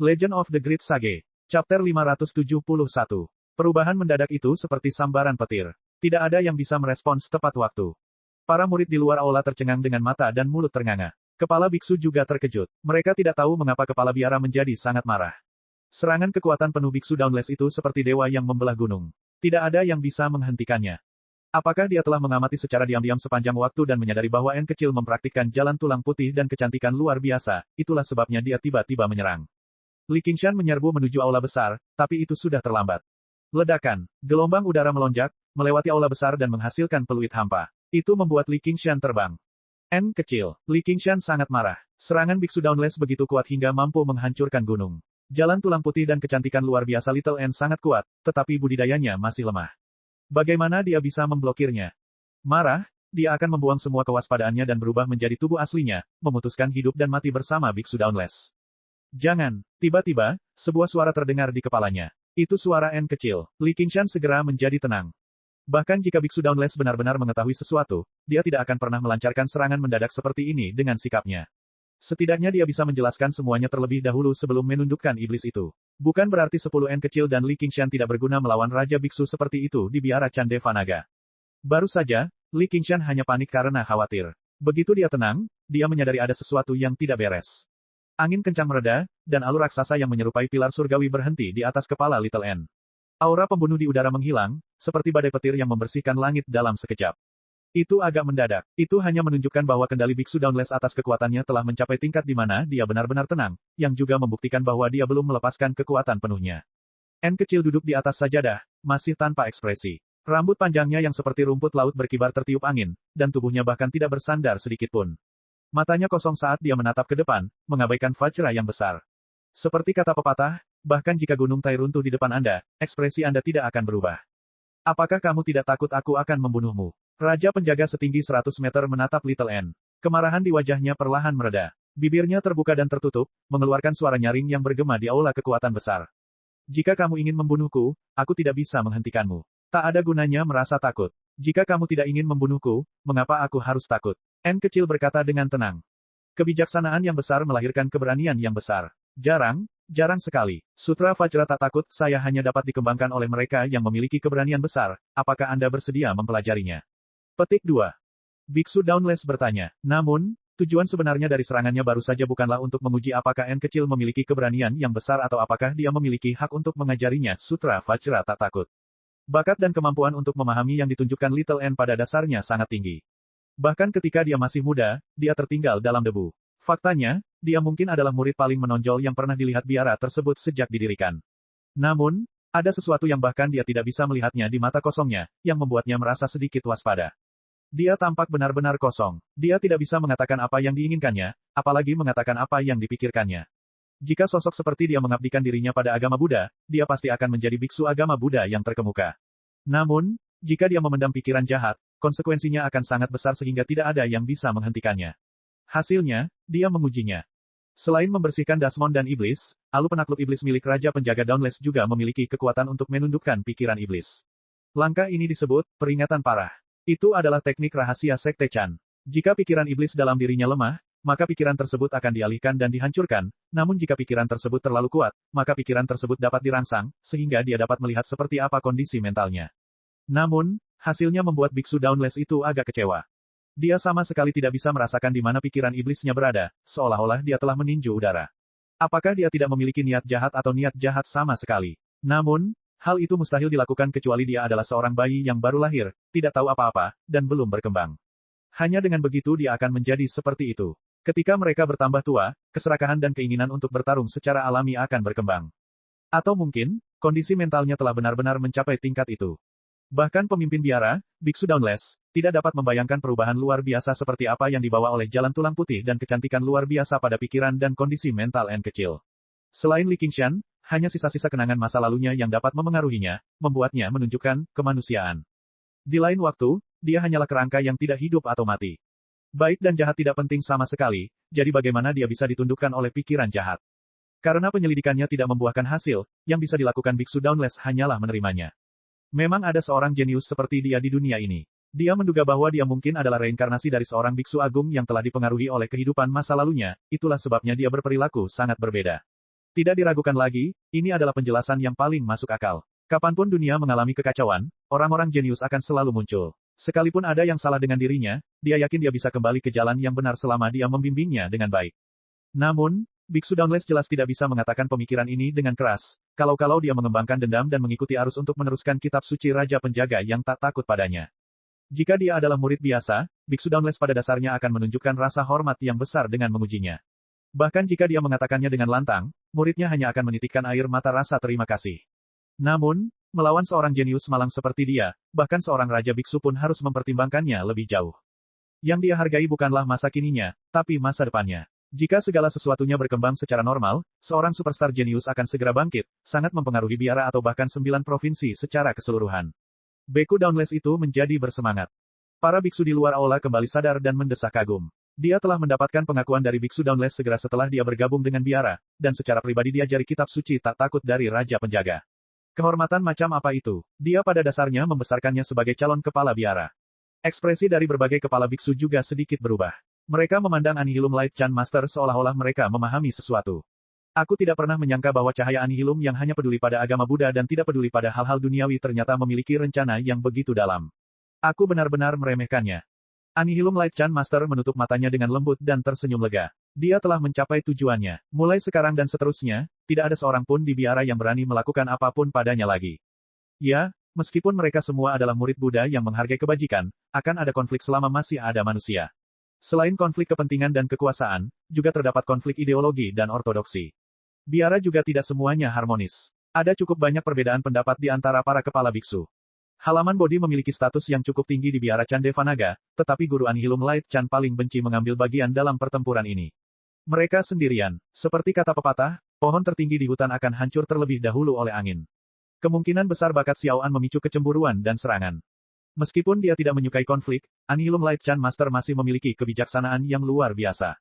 Legend of the Great Sage. Chapter 571. Perubahan mendadak itu seperti sambaran petir. Tidak ada yang bisa merespons tepat waktu. Para murid di luar aula tercengang dengan mata dan mulut ternganga. Kepala biksu juga terkejut. Mereka tidak tahu mengapa kepala biara menjadi sangat marah. Serangan kekuatan penuh biksu Dauntless itu seperti dewa yang membelah gunung. Tidak ada yang bisa menghentikannya. Apakah dia telah mengamati secara diam-diam sepanjang waktu dan menyadari bahwa N kecil mempraktikkan jalan tulang putih dan kecantikan luar biasa, itulah sebabnya dia tiba-tiba menyerang. Li Qingshan menyerbu menuju aula besar, tapi itu sudah terlambat. Ledakan, gelombang udara melonjak, melewati aula besar dan menghasilkan peluit hampa. Itu membuat Li Qingshan terbang. N kecil, Li Qingshan sangat marah. Serangan biksu Dauntless begitu kuat hingga mampu menghancurkan gunung. Jalan tulang putih dan kecantikan luar biasa Little N sangat kuat, tetapi budidayanya masih lemah. Bagaimana dia bisa memblokirnya? Marah, dia akan membuang semua kewaspadaannya dan berubah menjadi tubuh aslinya, memutuskan hidup dan mati bersama biksu Dauntless. Jangan, tiba-tiba, sebuah suara terdengar di kepalanya. Itu suara N kecil. Li Qingshan segera menjadi tenang. Bahkan jika biksu Dauntless benar-benar mengetahui sesuatu, dia tidak akan pernah melancarkan serangan mendadak seperti ini dengan sikapnya. Setidaknya dia bisa menjelaskan semuanya terlebih dahulu sebelum menundukkan iblis itu. Bukan berarti 10 N kecil dan Li Qingshan tidak berguna melawan Raja Biksu seperti itu di biara Candevanaga. Baru saja, Li Qingshan hanya panik karena khawatir. Begitu dia tenang, dia menyadari ada sesuatu yang tidak beres. Angin kencang mereda, dan alur raksasa yang menyerupai pilar surgawi berhenti di atas kepala Little N. Aura pembunuh di udara menghilang, seperti badai petir yang membersihkan langit dalam sekejap. Itu agak mendadak. Itu hanya menunjukkan bahwa kendali biksu Dauntless atas kekuatannya telah mencapai tingkat di mana dia benar-benar tenang, yang juga membuktikan bahwa dia belum melepaskan kekuatan penuhnya. N kecil duduk di atas sajadah, masih tanpa ekspresi. Rambut panjangnya yang seperti rumput laut berkibar tertiup angin, dan tubuhnya bahkan tidak bersandar sedikitpun. Matanya kosong saat dia menatap ke depan, mengabaikan Vajra yang besar. Seperti kata pepatah, bahkan jika gunung Tai runtuh di depan Anda, ekspresi Anda tidak akan berubah. Apakah kamu tidak takut aku akan membunuhmu? Raja penjaga setinggi 100 meter menatap Little N. Kemarahan di wajahnya perlahan mereda. Bibirnya terbuka dan tertutup, mengeluarkan suara nyaring yang bergema di aula kekuatan besar. Jika kamu ingin membunuhku, aku tidak bisa menghentikanmu. Tak ada gunanya merasa takut. Jika kamu tidak ingin membunuhku, mengapa aku harus takut? N kecil berkata dengan tenang. Kebijaksanaan yang besar melahirkan keberanian yang besar. Jarang sekali. Sutra Vajra tak takut, saya hanya dapat dikembangkan oleh mereka yang memiliki keberanian besar. Apakah Anda bersedia mempelajarinya? Petik 2. Biksu Dauntless bertanya. Namun, tujuan sebenarnya dari serangannya baru saja bukanlah untuk menguji apakah N kecil memiliki keberanian yang besar atau apakah dia memiliki hak untuk mengajarinya. Sutra Vajra tak takut. Bakat dan kemampuan untuk memahami yang ditunjukkan Little N pada dasarnya sangat tinggi. Bahkan ketika dia masih muda, dia tertinggal dalam debu. Faktanya, dia mungkin adalah murid paling menonjol yang pernah dilihat biara tersebut sejak didirikan. Namun, ada sesuatu yang bahkan dia tidak bisa melihatnya di mata kosongnya, yang membuatnya merasa sedikit waspada. Dia tampak benar-benar kosong. Dia tidak bisa mengatakan apa yang diinginkannya, apalagi mengatakan apa yang dipikirkannya. Jika sosok seperti dia mengabdikan dirinya pada agama Buddha, dia pasti akan menjadi biksu agama Buddha yang terkemuka. Namun, jika dia memendam pikiran jahat, konsekuensinya akan sangat besar sehingga tidak ada yang bisa menghentikannya. Hasilnya, dia mengujinya. Selain membersihkan Dasmon dan iblis, alu penakluk iblis milik Raja Penjaga Dauntless juga memiliki kekuatan untuk menundukkan pikiran iblis. Langkah ini disebut peringatan parah. Itu adalah teknik rahasia Sekte Chan. Jika pikiran iblis dalam dirinya lemah, maka pikiran tersebut akan dialihkan dan dihancurkan, namun jika pikiran tersebut terlalu kuat, maka pikiran tersebut dapat dirangsang, sehingga dia dapat melihat seperti apa kondisi mentalnya. Namun, hasilnya membuat biksu Dauntless itu agak kecewa. Dia sama sekali tidak bisa merasakan di mana pikiran iblisnya berada, seolah-olah dia telah meninju udara. Apakah dia tidak memiliki niat jahat atau niat jahat sama sekali? Namun, hal itu mustahil dilakukan kecuali dia adalah seorang bayi yang baru lahir, tidak tahu apa-apa, dan belum berkembang. Hanya dengan begitu dia akan menjadi seperti itu. Ketika mereka bertambah tua, keserakahan dan keinginan untuk bertarung secara alami akan berkembang. Atau mungkin, kondisi mentalnya telah benar-benar mencapai tingkat itu. Bahkan pemimpin biara, Biksu Dauntless, tidak dapat membayangkan perubahan luar biasa seperti apa yang dibawa oleh jalan tulang putih dan kecantikan luar biasa pada pikiran dan kondisi mental N kecil. Selain Li Qingshan, hanya sisa-sisa kenangan masa lalunya yang dapat memengaruhinya, membuatnya menunjukkan kemanusiaan. Di lain waktu, dia hanyalah kerangka yang tidak hidup atau mati. Baik dan jahat tidak penting sama sekali, jadi bagaimana dia bisa ditundukkan oleh pikiran jahat? Karena penyelidikannya tidak membuahkan hasil, yang bisa dilakukan Biksu Dauntless hanyalah menerimanya. Memang ada seorang jenius seperti dia di dunia ini. Dia menduga bahwa dia mungkin adalah reinkarnasi dari seorang biksu agung yang telah dipengaruhi oleh kehidupan masa lalunya, itulah sebabnya dia berperilaku sangat berbeda. Tidak diragukan lagi, ini adalah penjelasan yang paling masuk akal. Kapanpun dunia mengalami kekacauan, orang-orang jenius akan selalu muncul. Sekalipun ada yang salah dengan dirinya, dia yakin dia bisa kembali ke jalan yang benar selama dia membimbingnya dengan baik. Namun, Biksu Dauntless jelas tidak bisa mengatakan pemikiran ini dengan keras, kalau-kalau dia mengembangkan dendam dan mengikuti arus untuk meneruskan kitab suci Raja Penjaga yang tak takut padanya. Jika dia adalah murid biasa, Biksu Dauntless pada dasarnya akan menunjukkan rasa hormat yang besar dengan mengujinya. Bahkan jika dia mengatakannya dengan lantang, muridnya hanya akan menitikkan air mata rasa terima kasih. Namun, melawan seorang jenius malang seperti dia, bahkan seorang raja biksu pun harus mempertimbangkannya lebih jauh. Yang dia hargai bukanlah masa kininya, tapi masa depannya. Jika segala sesuatunya berkembang secara normal, seorang superstar jenius akan segera bangkit, sangat mempengaruhi biara atau bahkan 9 provinsi secara keseluruhan. Beku Dauntless itu menjadi bersemangat. Para biksu di luar aula kembali sadar dan mendesak kagum. Dia telah mendapatkan pengakuan dari Biksu Dauntless segera setelah dia bergabung dengan biara, dan secara pribadi diajari kitab suci tak takut dari Raja Penjaga. Kehormatan macam apa itu? Dia pada dasarnya membesarkannya sebagai calon kepala biara. Ekspresi dari berbagai kepala biksu juga sedikit berubah. Mereka memandang Annihilum Light Chan Master seolah-olah mereka memahami sesuatu. Aku tidak pernah menyangka bahwa cahaya Annihilum yang hanya peduli pada agama Buddha dan tidak peduli pada hal-hal duniawi ternyata memiliki rencana yang begitu dalam. Aku benar-benar meremehkannya. Annihilum Light Chan Master menutup matanya dengan lembut dan tersenyum lega. Dia telah mencapai tujuannya. Mulai sekarang dan seterusnya, tidak ada seorang pun di biara yang berani melakukan apapun padanya lagi. Ya, meskipun mereka semua adalah murid Buddha yang menghargai kebajikan, akan ada konflik selama masih ada manusia. Selain konflik kepentingan dan kekuasaan, juga terdapat konflik ideologi dan ortodoksi. Biara juga tidak semuanya harmonis. Ada cukup banyak perbedaan pendapat di antara para kepala biksu. Halaman Bodhi memiliki status yang cukup tinggi di biara Chan Devanaga, tetapi guru Annihilum Light Chan paling benci mengambil bagian dalam pertempuran ini. Mereka sendirian. Seperti kata pepatah, pohon tertinggi di hutan akan hancur terlebih dahulu oleh angin. Kemungkinan besar bakat Xiao An memicu kecemburuan dan serangan. Meskipun dia tidak menyukai konflik, Annihilum Light Chan Master masih memiliki kebijaksanaan yang luar biasa.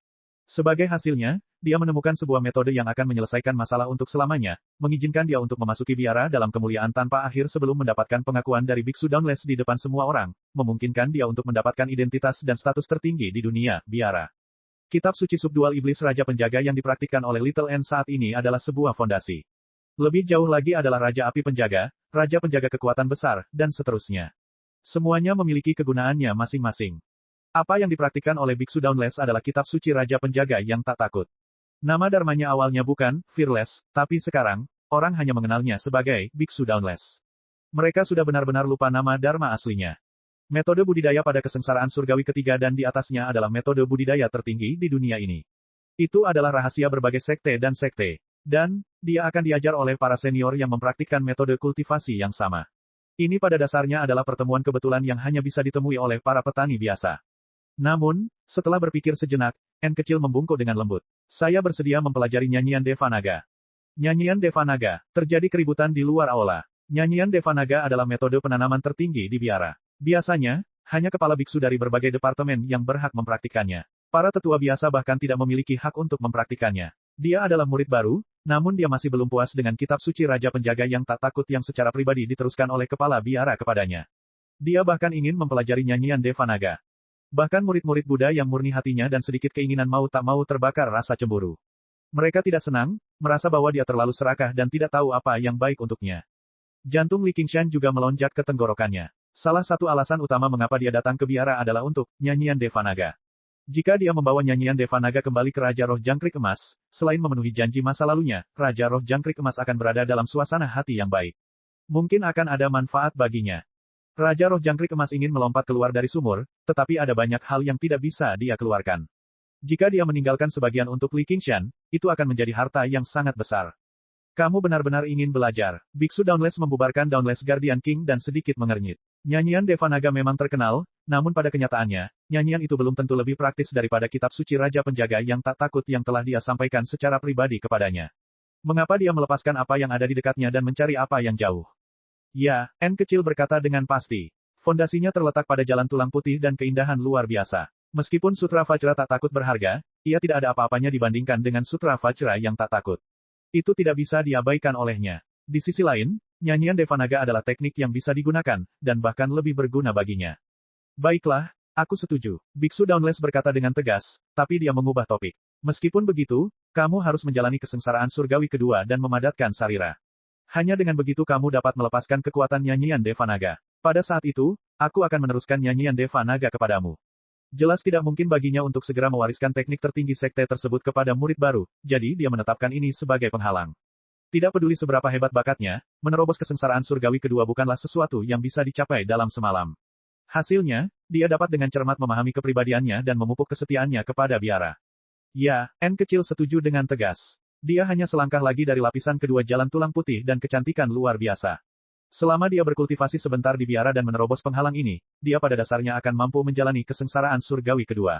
Sebagai hasilnya, dia menemukan sebuah metode yang akan menyelesaikan masalah untuk selamanya, mengizinkan dia untuk memasuki biara dalam kemuliaan tanpa akhir sebelum mendapatkan pengakuan dari Biksu Dauntless di depan semua orang, memungkinkan dia untuk mendapatkan identitas dan status tertinggi di dunia, biara. Kitab suci subdual iblis Raja Penjaga yang dipraktikkan oleh Little N saat ini adalah sebuah fondasi. Lebih jauh lagi adalah Raja Api Penjaga, Raja Penjaga Kekuatan Besar, dan seterusnya. Semuanya memiliki kegunaannya masing-masing. Apa yang dipraktikkan oleh Biksu Dauntless adalah kitab suci Raja Penjaga yang tak takut. Nama dharmanya awalnya bukan Fearless, tapi sekarang, orang hanya mengenalnya sebagai Biksu Dauntless. Mereka sudah benar-benar lupa nama dharma aslinya. Metode budidaya pada kesengsaraan surgawi ketiga dan di atasnya adalah metode budidaya tertinggi di dunia ini. Itu adalah rahasia berbagai sekte dan sekte. Dan, dia akan diajar oleh para senior yang mempraktikkan metode kultivasi yang sama. Ini pada dasarnya adalah pertemuan kebetulan yang hanya bisa ditemui oleh para petani biasa. Namun, setelah berpikir sejenak, N kecil membungkuk dengan lembut. Saya bersedia mempelajari nyanyian Devanaga. Nyanyian Devanaga. Terjadi keributan di luar aula. Nyanyian Devanaga adalah metode penanaman tertinggi di biara. Biasanya, hanya kepala biksu dari berbagai departemen yang berhak mempraktikannya. Para tetua biasa bahkan tidak memiliki hak untuk mempraktikannya. Dia adalah murid baru, namun dia masih belum puas dengan kitab suci Raja Penjaga yang tak takut yang secara pribadi diteruskan oleh kepala biara kepadanya. Dia bahkan ingin mempelajari nyanyian Devanaga. Bahkan murid-murid Buddha yang murni hatinya dan sedikit keinginan mau tak mau terbakar rasa cemburu. Mereka tidak senang, merasa bahwa dia terlalu serakah dan tidak tahu apa yang baik untuknya. Jantung Li Qingshan juga melonjak ke tenggorokannya. Salah satu alasan utama mengapa dia datang ke biara adalah untuk nyanyian Devanaga. Jika dia membawa nyanyian Devanaga kembali ke Raja Roh Jangkrik Emas, selain memenuhi janji masa lalunya, Raja Roh Jangkrik Emas akan berada dalam suasana hati yang baik. Mungkin akan ada manfaat baginya. Raja Roh Jangkrik Emas ingin melompat keluar dari sumur, tetapi ada banyak hal yang tidak bisa dia keluarkan. Jika dia meninggalkan sebagian untuk Li Qingshan, itu akan menjadi harta yang sangat besar. Kamu benar-benar ingin belajar. Biksu Dauntless membubarkan Dauntless Guardian King dan sedikit mengernyit. Nyanyian Devanaga memang terkenal, namun pada kenyataannya, nyanyian itu belum tentu lebih praktis daripada kitab suci Raja Penjaga yang tak takut yang telah dia sampaikan secara pribadi kepadanya. Mengapa dia melepaskan apa yang ada di dekatnya dan mencari apa yang jauh? Ya, N kecil berkata dengan pasti. Fondasinya terletak pada jalan tulang putih dan keindahan luar biasa. Meskipun Sutra Vajra tak takut berharga, ia tidak ada apa-apanya dibandingkan dengan Sutra Vajra yang tak takut. Itu tidak bisa diabaikan olehnya. Di sisi lain, nyanyian Devanaga adalah teknik yang bisa digunakan, dan bahkan lebih berguna baginya. Baiklah, aku setuju. Biksu Dauntless berkata dengan tegas, tapi dia mengubah topik. Meskipun begitu, Kamu harus menjalani kesengsaraan surgawi kedua dan memadatkan sarira. Hanya dengan begitu kamu dapat melepaskan kekuatan nyanyian Deva Naga. Pada saat itu, aku akan meneruskan nyanyian Deva Naga kepadamu. Jelas tidak mungkin baginya untuk segera mewariskan teknik tertinggi sekte tersebut kepada murid baru, jadi dia menetapkan ini sebagai penghalang. Tidak peduli seberapa hebat bakatnya, menerobos kesengsaraan surgawi kedua bukanlah sesuatu yang bisa dicapai dalam semalam. Hasilnya, dia dapat dengan cermat memahami kepribadiannya dan memupuk kesetiaannya kepada biara. Ya, N kecil setuju dengan tegas. Dia hanya selangkah lagi dari lapisan kedua jalan tulang putih dan kecantikan luar biasa. Selama dia berkultivasi sebentar di biara dan menerobos penghalang ini, dia pada dasarnya akan mampu menjalani kesengsaraan surgawi kedua.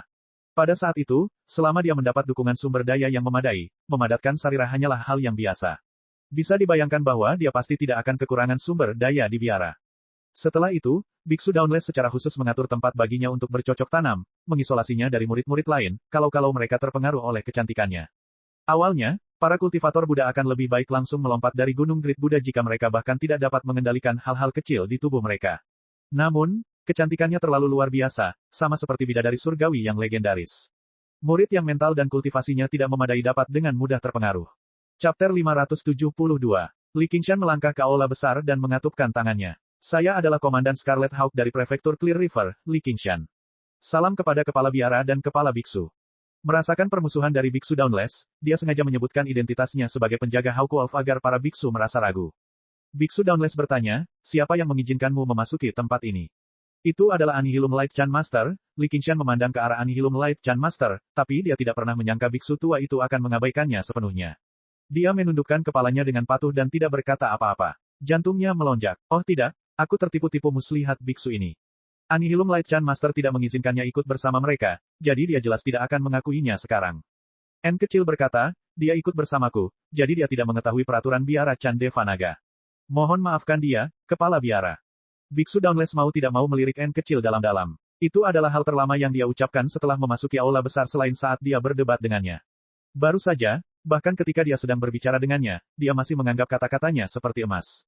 Pada saat itu, selama dia mendapat dukungan sumber daya yang memadai, memadatkan sarira hanyalah hal yang biasa. Bisa dibayangkan bahwa dia pasti tidak akan kekurangan sumber daya di biara. Setelah itu, Biksu Dauntless secara khusus mengatur tempat baginya untuk bercocok tanam, mengisolasinya dari murid-murid lain, kalau mereka terpengaruh oleh kecantikannya. Awalnya, para kultivator Buddha akan lebih baik langsung melompat dari Gunung Great Buddha jika mereka bahkan tidak dapat mengendalikan hal-hal kecil di tubuh mereka. Namun, kecantikannya terlalu luar biasa, sama seperti bidadari surgawi yang legendaris. Murid yang mental dan kultivasinya tidak memadai dapat dengan mudah terpengaruh. Chapter 572. Li Qingshan melangkah ke aula besar dan mengatupkan tangannya. Saya adalah Komandan Scarlet Hawk dari Prefektur Clear River, Li Qingshan. Salam kepada Kepala Biara dan Kepala Biksu. Merasakan permusuhan dari Biksu Dauntless, dia sengaja menyebutkan identitasnya sebagai penjaga Hawk Wolf agar para biksu merasa ragu. Biksu Dauntless bertanya, siapa yang mengizinkanmu memasuki tempat ini? Itu adalah Annihilum Light Chan Master. Li Qingshan memandang ke arah Annihilum Light Chan Master, tapi dia tidak pernah menyangka biksu tua itu akan mengabaikannya sepenuhnya. Dia menundukkan kepalanya dengan patuh dan tidak berkata apa-apa. Jantungnya melonjak. Oh tidak, aku tertipu-tipu muslihat biksu ini. Annihilum Light Chan Master tidak mengizinkannya ikut bersama mereka, jadi dia jelas tidak akan mengakuinya sekarang. N kecil berkata, dia ikut bersamaku, jadi dia tidak mengetahui peraturan biara Chan Deva Naga. Mohon maafkan dia, Kepala Biara. Biksu Dauntless mau tidak mau melirik N kecil dalam-dalam. Itu adalah hal terlama yang dia ucapkan setelah memasuki aula besar selain saat dia berdebat dengannya. Baru saja, bahkan ketika dia sedang berbicara dengannya, dia masih menganggap kata-katanya seperti emas.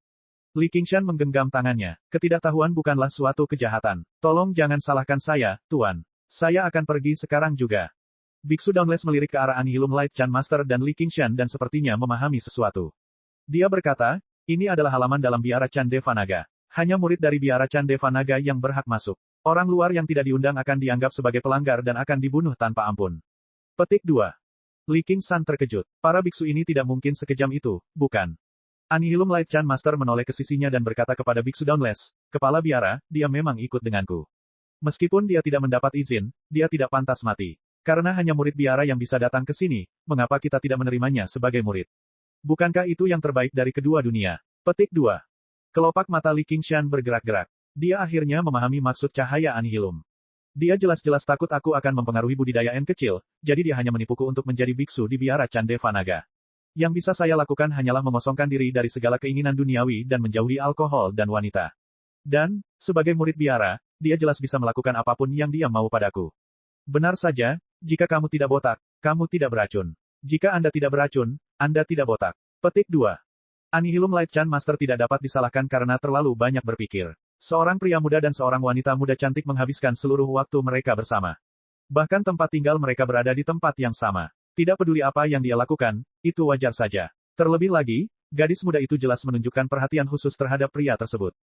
Li Qingshan menggenggam tangannya. Ketidaktahuan bukanlah suatu kejahatan. Tolong jangan salahkan saya, Tuan. Saya akan pergi sekarang juga. Biksu Dauntless melirik ke arah Annihilum Light Chan Master dan Li Qingshan dan sepertinya memahami sesuatu. Dia berkata, ini adalah halaman dalam biara Chan Deva Naga. Hanya murid dari biara Chan Deva Naga yang berhak masuk. Orang luar yang tidak diundang akan dianggap sebagai pelanggar dan akan dibunuh tanpa ampun. Petik 2. Li Qingshan terkejut. Para biksu ini tidak mungkin sekejam itu, bukan? Annihilum Light Chan Master menoleh ke sisinya dan berkata kepada Biksu Dauntless, Kepala Biara, dia memang ikut denganku. Meskipun dia tidak mendapat izin, dia tidak pantas mati. Karena hanya murid biara yang bisa datang ke sini, mengapa kita tidak menerimanya sebagai murid? Bukankah itu yang terbaik dari kedua dunia? Petik 2. Kelopak mata Li Qingshan bergerak-gerak. Dia akhirnya memahami maksud cahaya Annihilum. Dia jelas-jelas takut aku akan mempengaruhi budidaya N kecil, jadi dia hanya menipuku untuk menjadi biksu di biara Chan Deva Naga. Yang bisa saya lakukan hanyalah mengosongkan diri dari segala keinginan duniawi dan menjauhi alkohol dan wanita. Dan, sebagai murid biara, dia jelas bisa melakukan apapun yang dia mau padaku. Benar saja, jika kamu tidak botak, kamu tidak beracun. Jika Anda tidak beracun, Anda tidak botak. Petik 2. Annihilum Light Chan Master tidak dapat disalahkan karena terlalu banyak berpikir. Seorang pria muda dan seorang wanita muda cantik menghabiskan seluruh waktu mereka bersama. Bahkan tempat tinggal mereka berada di tempat yang sama. Tidak peduli apa yang dia lakukan, itu wajar saja. Terlebih lagi, gadis muda itu jelas menunjukkan perhatian khusus terhadap pria tersebut.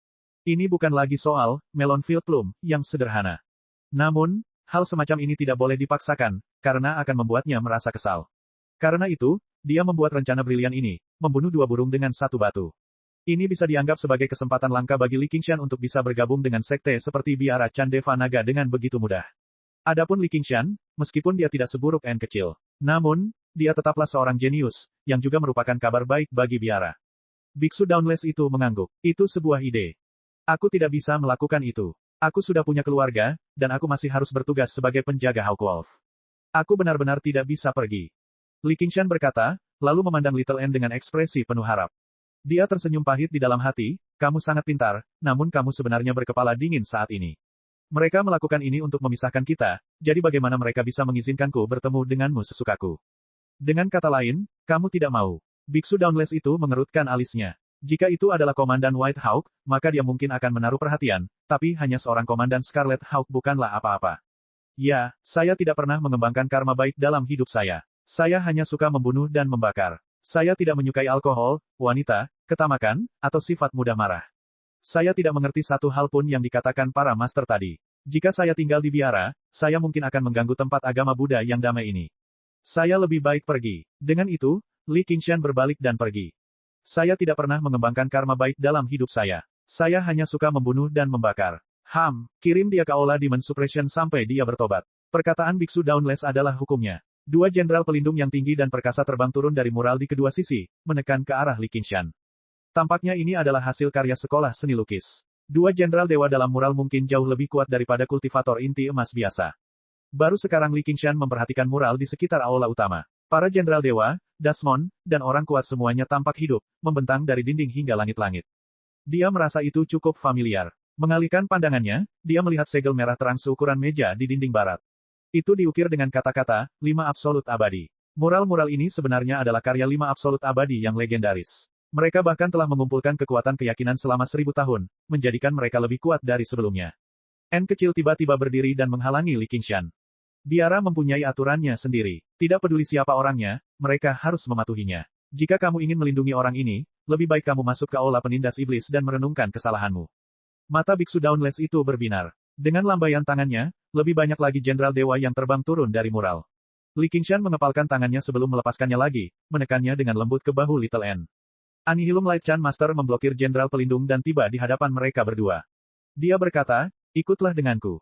Ini bukan lagi soal Melonfield Plum yang sederhana. Namun, hal semacam ini tidak boleh dipaksakan, karena akan membuatnya merasa kesal. Karena itu, dia membuat rencana brilian ini, membunuh dua burung dengan satu batu. Ini bisa dianggap sebagai kesempatan langka bagi Li Qingshan untuk bisa bergabung dengan sekte seperti biara Chan Deva Naga dengan begitu mudah. Adapun Li Qingshan, meskipun dia tidak seburuk N kecil, namun, dia tetaplah seorang jenius, yang juga merupakan kabar baik bagi biara. Biksu Dauntless itu mengangguk. Itu sebuah ide. Aku tidak bisa melakukan itu. Aku sudah punya keluarga, dan aku masih harus bertugas sebagai penjaga Hawk Wolf. Aku benar-benar tidak bisa pergi. Li Qingshan berkata, lalu memandang Little N dengan ekspresi penuh harap. Dia tersenyum pahit di dalam hati, kamu sangat pintar, namun kamu sebenarnya berkepala dingin saat ini. Mereka melakukan ini untuk memisahkan kita, jadi bagaimana mereka bisa mengizinkanku bertemu denganmu sesukaku? Dengan kata lain, kamu tidak mau. Biksu Dauntless itu mengerutkan alisnya. Jika itu adalah Komandan White Hawk, maka dia mungkin akan menaruh perhatian, tapi hanya seorang Komandan Scarlet Hawk bukanlah apa-apa. Ya, saya tidak pernah mengembangkan karma baik dalam hidup saya. Saya hanya suka membunuh dan membakar. Saya tidak menyukai alkohol, wanita, ketamakan, atau sifat mudah marah. Saya tidak mengerti satu hal pun yang dikatakan para master tadi. Jika saya tinggal di biara, saya mungkin akan mengganggu tempat agama Buddha yang damai ini. Saya lebih baik pergi. Dengan itu, Li Qingshan berbalik dan pergi. Saya tidak pernah mengembangkan karma baik dalam hidup saya. Saya hanya suka membunuh dan membakar. Kirim dia ke Aula Demon Suppression sampai dia bertobat. Perkataan Biksu Dauntless adalah hukumnya. Dua jenderal pelindung yang tinggi dan perkasa terbang turun dari mural di kedua sisi, menekan ke arah Li Qingshan. Tampaknya ini adalah hasil karya sekolah seni lukis. Dua jenderal dewa dalam mural mungkin jauh lebih kuat daripada kultivator inti emas biasa. Baru sekarang Li Qingshan memperhatikan mural di sekitar aula utama. Para jenderal dewa, Dasmon, dan orang kuat semuanya tampak hidup, membentang dari dinding hingga langit-langit. Dia merasa itu cukup familiar. Mengalihkan pandangannya, dia melihat segel merah terang seukuran meja di dinding barat. Itu diukir dengan kata-kata, 5 absolut abadi. Mural-mural ini sebenarnya adalah karya 5 absolut abadi yang legendaris. Mereka bahkan telah mengumpulkan kekuatan keyakinan selama 1000 tahun, menjadikan mereka lebih kuat dari sebelumnya. N kecil tiba-tiba berdiri dan menghalangi Li Qingshan. Biara mempunyai aturannya sendiri. Tidak peduli siapa orangnya, mereka harus mematuhinya. Jika kamu ingin melindungi orang ini, lebih baik kamu masuk ke aula penindas iblis dan merenungkan kesalahanmu. Mata Biksu Dauntless itu berbinar. Dengan lambaian tangannya, lebih banyak lagi jenderal dewa yang terbang turun dari mural. Li Qingshan mengepalkan tangannya sebelum melepaskannya lagi, menekannya dengan lembut ke bahu Little N. Annihilum Light Chan Master memblokir jenderal pelindung dan tiba di hadapan mereka berdua. Dia berkata, ikutlah denganku.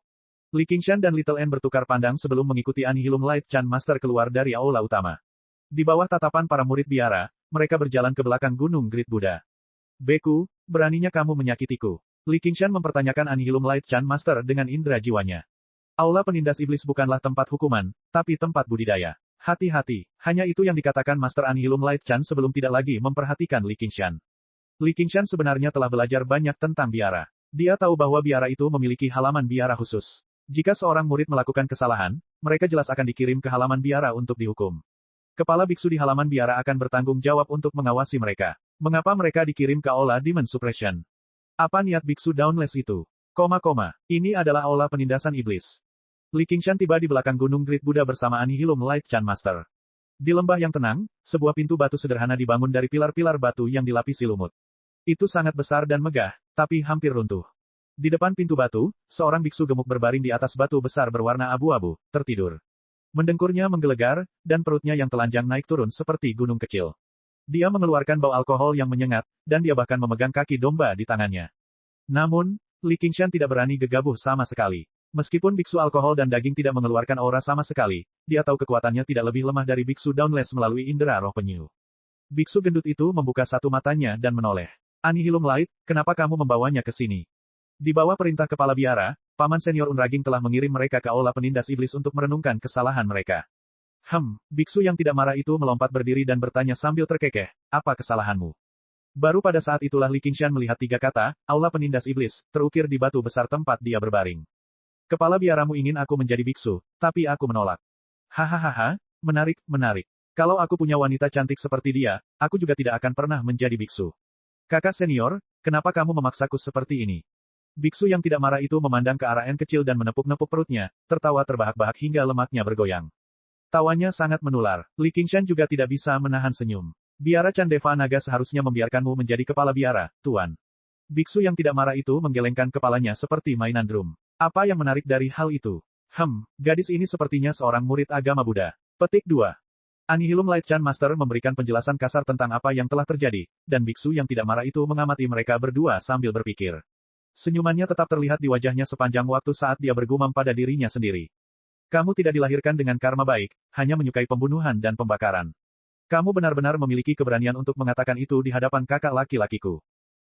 Li Qingshan dan Little N bertukar pandang sebelum mengikuti Annihilum Light Chan Master keluar dari aula utama. Di bawah tatapan para murid biara, mereka berjalan ke belakang gunung Great Buddha. Beku, beraninya kamu menyakitiku. Li Qingshan mempertanyakan Annihilum Light Chan Master dengan indera jiwanya. Aula penindas iblis bukanlah tempat hukuman, tapi tempat budidaya. Hati-hati, hanya itu yang dikatakan Master Annihilum Light Chan sebelum tidak lagi memperhatikan Li Qingshan. Li Qingshan sebenarnya telah belajar banyak tentang biara. Dia tahu bahwa biara itu memiliki halaman biara khusus. Jika seorang murid melakukan kesalahan, mereka jelas akan dikirim ke halaman biara untuk dihukum. Kepala biksu di halaman biara akan bertanggung jawab untuk mengawasi mereka. Mengapa mereka dikirim ke Aula Demon Suppression? Apa niat Biksu Dauntless itu? Ini adalah aula penindasan iblis. Li Qingshan tiba di belakang gunung Great Buddha bersama Annihilum Light Chan Master. Di lembah yang tenang, sebuah pintu batu sederhana dibangun dari pilar-pilar batu yang dilapisi lumut. Itu sangat besar dan megah, tapi hampir runtuh. Di depan pintu batu, seorang biksu gemuk berbaring di atas batu besar berwarna abu-abu, tertidur. Mendengkurnya menggelegar, dan perutnya yang telanjang naik turun seperti gunung kecil. Dia mengeluarkan bau alkohol yang menyengat, dan dia bahkan memegang kaki domba di tangannya. Namun, Li Qingshan tidak berani gegabah sama sekali. Meskipun biksu alkohol dan daging tidak mengeluarkan aura sama sekali, dia tahu kekuatannya tidak lebih lemah dari biksu Dauntless melalui indera roh penyu. Biksu gendut itu membuka satu matanya dan menoleh. Annihilum Light, kenapa kamu membawanya ke sini? Di bawah perintah kepala biara, Paman Senior Unraging telah mengirim mereka ke aula penindas iblis untuk merenungkan kesalahan mereka. Biksu yang tidak marah itu melompat berdiri dan bertanya sambil terkekeh, apa kesalahanmu? Baru pada saat itulah Li Qingshan melihat 3 kata, aula penindas iblis, terukir di batu besar tempat dia berbaring. Kepala biaramu ingin aku menjadi biksu, tapi aku menolak. Hahaha, menarik. Kalau aku punya wanita cantik seperti dia, aku juga tidak akan pernah menjadi biksu. Kakak senior, kenapa kamu memaksaku seperti ini? Biksu yang tidak marah itu memandang ke arah N kecil dan menepuk-nepuk perutnya, tertawa terbahak-bahak hingga lemaknya bergoyang. Tawanya sangat menular. Li Qingshan juga tidak bisa menahan senyum. Biara Candeva Naga seharusnya membiarkanmu menjadi kepala biara, Tuan. Biksu yang tidak marah itu menggelengkan kepalanya seperti mainan drum. Apa yang menarik dari hal itu? Gadis ini sepertinya seorang murid agama Buddha. Petik 2. Annihilum Light Chan Master memberikan penjelasan kasar tentang apa yang telah terjadi, dan biksu yang tidak marah itu mengamati mereka berdua sambil berpikir. Senyumannya tetap terlihat di wajahnya sepanjang waktu saat dia bergumam pada dirinya sendiri. Kamu tidak dilahirkan dengan karma baik, hanya menyukai pembunuhan dan pembakaran. Kamu benar-benar memiliki keberanian untuk mengatakan itu di hadapan kakak laki-lakiku.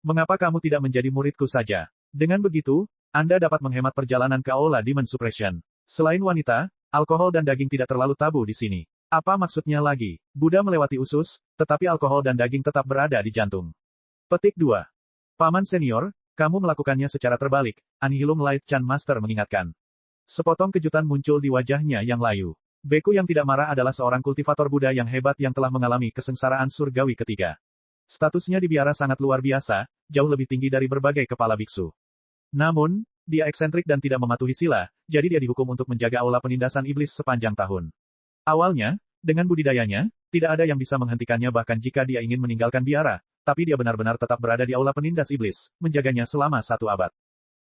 Mengapa kamu tidak menjadi muridku saja? Dengan begitu, Anda dapat menghemat perjalanan ke Aula Demon Suppression. Selain wanita, alkohol dan daging tidak terlalu tabu di sini. Apa maksudnya lagi? Buddha melewati usus, tetapi alkohol dan daging tetap berada di jantung. Petik 2. Paman senior, kamu melakukannya secara terbalik, Annihilum Light Chan Master mengingatkan. Sepotong kejutan muncul di wajahnya yang layu. Beku yang tidak marah adalah seorang kultivator Buddha yang hebat yang telah mengalami kesengsaraan surgawi ketiga. Statusnya di biara sangat luar biasa, jauh lebih tinggi dari berbagai kepala biksu. Namun, dia eksentrik dan tidak mematuhi sila, jadi dia dihukum untuk menjaga aula penindasan iblis sepanjang tahun. Awalnya, Dengan budidayanya, tidak ada yang bisa menghentikannya bahkan jika dia ingin meninggalkan biara, tapi dia benar-benar tetap berada di aula penindas iblis, menjaganya selama 1 abad.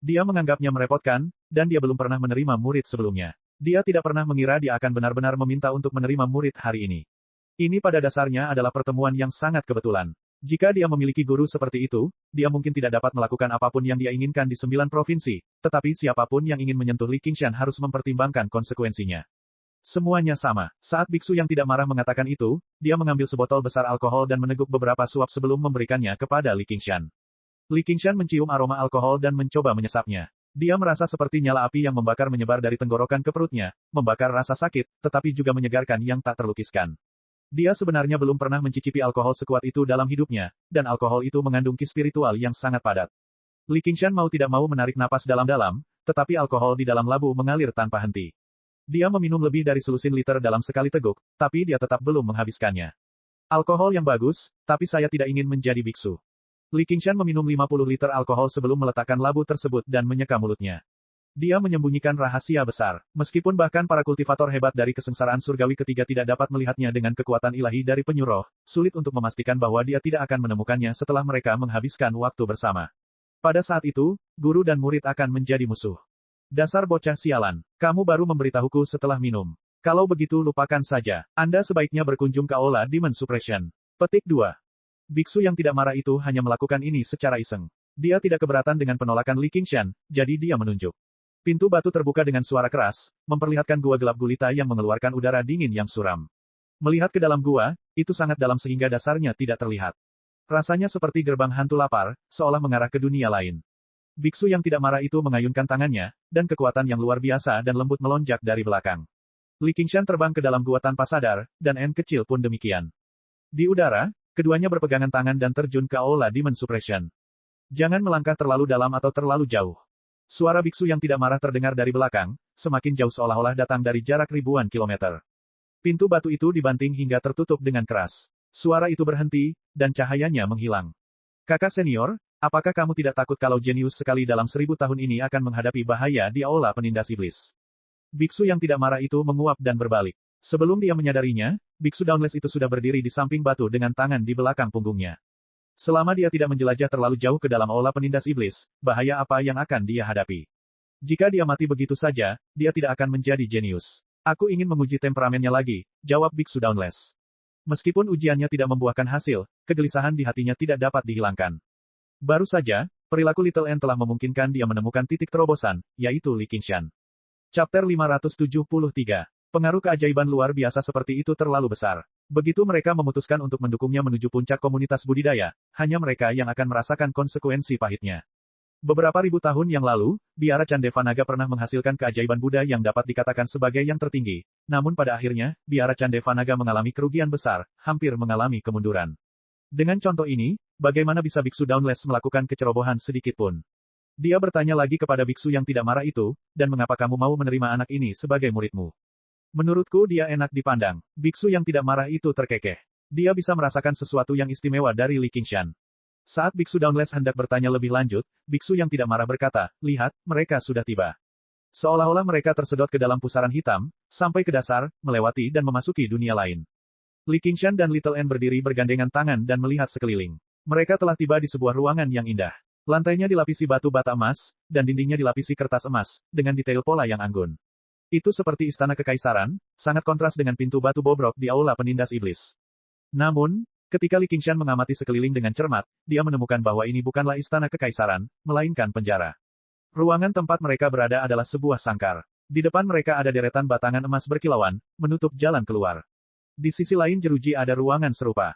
Dia menganggapnya merepotkan, dan dia belum pernah menerima murid sebelumnya. Dia tidak pernah mengira dia akan benar-benar meminta untuk menerima murid hari ini. Ini pada dasarnya adalah pertemuan yang sangat kebetulan. Jika dia memiliki guru seperti itu, dia mungkin tidak dapat melakukan apapun yang dia inginkan di 9 provinsi, tetapi siapapun yang ingin menyentuh Li Qingshan harus mempertimbangkan konsekuensinya. Semuanya sama. Saat biksu yang tidak marah mengatakan itu, dia mengambil sebotol besar alkohol dan meneguk beberapa suap sebelum memberikannya kepada Li Qingshan. Li Qingshan mencium aroma alkohol dan mencoba menyesapnya. Dia merasa seperti nyala api yang membakar menyebar dari tenggorokan ke perutnya, membakar rasa sakit, tetapi juga menyegarkan yang tak terlukiskan. Dia sebenarnya belum pernah mencicipi alkohol sekuat itu dalam hidupnya, dan alkohol itu mengandung ki spiritual yang sangat padat. Li Qingshan mau tidak mau menarik napas dalam-dalam, tetapi alkohol di dalam labu mengalir tanpa henti. Dia meminum lebih dari selusin liter dalam sekali teguk, tapi dia tetap belum menghabiskannya. Alkohol yang bagus, tapi saya tidak ingin menjadi biksu. Li Qingshan meminum 50 liter alkohol sebelum meletakkan labu tersebut dan menyeka mulutnya. Dia menyembunyikan rahasia besar. Meskipun bahkan para kultivator hebat dari kesengsaraan surgawi ketiga tidak dapat melihatnya dengan kekuatan ilahi dari penyuruh, sulit untuk memastikan bahwa dia tidak akan menemukannya setelah mereka menghabiskan waktu bersama. Pada saat itu, guru dan murid akan menjadi musuh. Dasar bocah sialan. Kamu baru memberitahuku setelah minum. Kalau begitu lupakan saja. Anda sebaiknya berkunjung ke Aula Demon Suppression. Petik 2. Biksu yang tidak marah itu hanya melakukan ini secara iseng. Dia tidak keberatan dengan penolakan Li Qingshan, jadi dia menunjuk. Pintu batu terbuka dengan suara keras, memperlihatkan gua gelap gulita yang mengeluarkan udara dingin yang suram. Melihat ke dalam gua, itu sangat dalam sehingga dasarnya tidak terlihat. Rasanya seperti gerbang hantu lapar, seolah mengarah ke dunia lain. Biksu yang tidak marah itu mengayunkan tangannya, dan kekuatan yang luar biasa dan lembut melonjak dari belakang. Li Qingshan terbang ke dalam gua tanpa sadar, dan N kecil pun demikian. Di udara, keduanya berpegangan tangan dan terjun ke Aula Demon Suppression. Jangan melangkah terlalu dalam atau terlalu jauh. Suara biksu yang tidak marah terdengar dari belakang, semakin jauh seolah-olah datang dari jarak ribuan kilometer. Pintu batu itu dibanting hingga tertutup dengan keras. Suara itu berhenti, dan cahayanya menghilang. Kakak senior, apakah kamu tidak takut kalau jenius sekali dalam 1000 tahun ini akan menghadapi bahaya di Aula Penindas Iblis? Biksu yang tidak marah itu menguap dan berbalik. Sebelum dia menyadarinya, biksu Dauntless itu sudah berdiri di samping batu dengan tangan di belakang punggungnya. Selama dia tidak menjelajah terlalu jauh ke dalam Aula Penindas Iblis, bahaya apa yang akan dia hadapi? Jika dia mati begitu saja, dia tidak akan menjadi jenius. Aku ingin menguji temperamennya lagi, jawab biksu Dauntless. Meskipun ujiannya tidak membuahkan hasil, kegelisahan di hatinya tidak dapat dihilangkan. Baru saja, perilaku Little N telah memungkinkan dia menemukan titik terobosan, yaitu Li Qingshan. Chapter 573. Pengaruh keajaiban luar biasa seperti itu terlalu besar. Begitu mereka memutuskan untuk mendukungnya menuju puncak komunitas budidaya, hanya mereka yang akan merasakan konsekuensi pahitnya. Beberapa ribu tahun yang lalu, biara Candevanaga pernah menghasilkan keajaiban Buddha yang dapat dikatakan sebagai yang tertinggi. Namun pada akhirnya, biara Candevanaga mengalami kerugian besar, hampir mengalami kemunduran. Dengan contoh ini, bagaimana bisa biksu Dauntless melakukan kecerobohan sedikit pun? Dia bertanya lagi kepada biksu yang tidak marah itu, dan mengapa kamu mau menerima anak ini sebagai muridmu? Menurutku dia enak dipandang. Biksu yang tidak marah itu terkekeh. Dia bisa merasakan sesuatu yang istimewa dari Li Qingshan. Saat biksu Dauntless hendak bertanya lebih lanjut, biksu yang tidak marah berkata, lihat, mereka sudah tiba. Seolah-olah mereka tersedot ke dalam pusaran hitam, sampai ke dasar, melewati dan memasuki dunia lain. Li Qingshan dan Little N berdiri bergandengan tangan dan melihat sekeliling. Mereka telah tiba di sebuah ruangan yang indah. Lantainya dilapisi batu bata emas, dan dindingnya dilapisi kertas emas, dengan detail pola yang anggun. Itu seperti istana kekaisaran, sangat kontras dengan pintu batu bobrok di Aula Penindas Iblis. Namun, ketika Li Qingshan mengamati sekeliling dengan cermat, dia menemukan bahwa ini bukanlah istana kekaisaran, melainkan penjara. Ruangan tempat mereka berada adalah sebuah sangkar. Di depan mereka ada deretan batangan emas berkilauan, menutup jalan keluar. Di sisi lain jeruji ada ruangan serupa.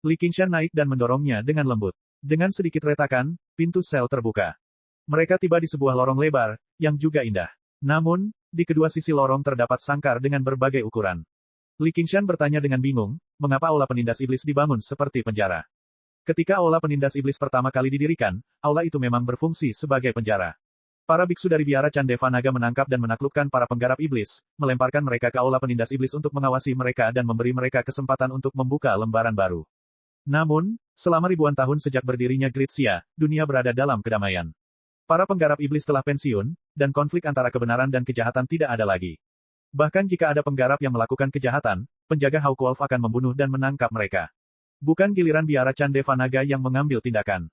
Li Qingshan naik dan mendorongnya dengan lembut. Dengan sedikit retakan, pintu sel terbuka. Mereka tiba di sebuah lorong lebar, yang juga indah. Namun, di kedua sisi lorong terdapat sangkar dengan berbagai ukuran. Li Qingshan bertanya dengan bingung, mengapa Aula Penindas Iblis dibangun seperti penjara? Ketika Aula Penindas Iblis pertama kali didirikan, aula itu memang berfungsi sebagai penjara. Para biksu dari biara Candevanaga menangkap dan menaklukkan para penggarap iblis, melemparkan mereka ke Aula Penindas Iblis untuk mengawasi mereka dan memberi mereka kesempatan untuk membuka lembaran baru. Namun, selama ribuan tahun sejak berdirinya Gritsia, dunia berada dalam kedamaian. Para penggarap iblis telah pensiun, dan konflik antara kebenaran dan kejahatan tidak ada lagi. Bahkan jika ada penggarap yang melakukan kejahatan, penjaga Hawk Wolf akan membunuh dan menangkap mereka. Bukan giliran biara Chandeva Naga yang mengambil tindakan.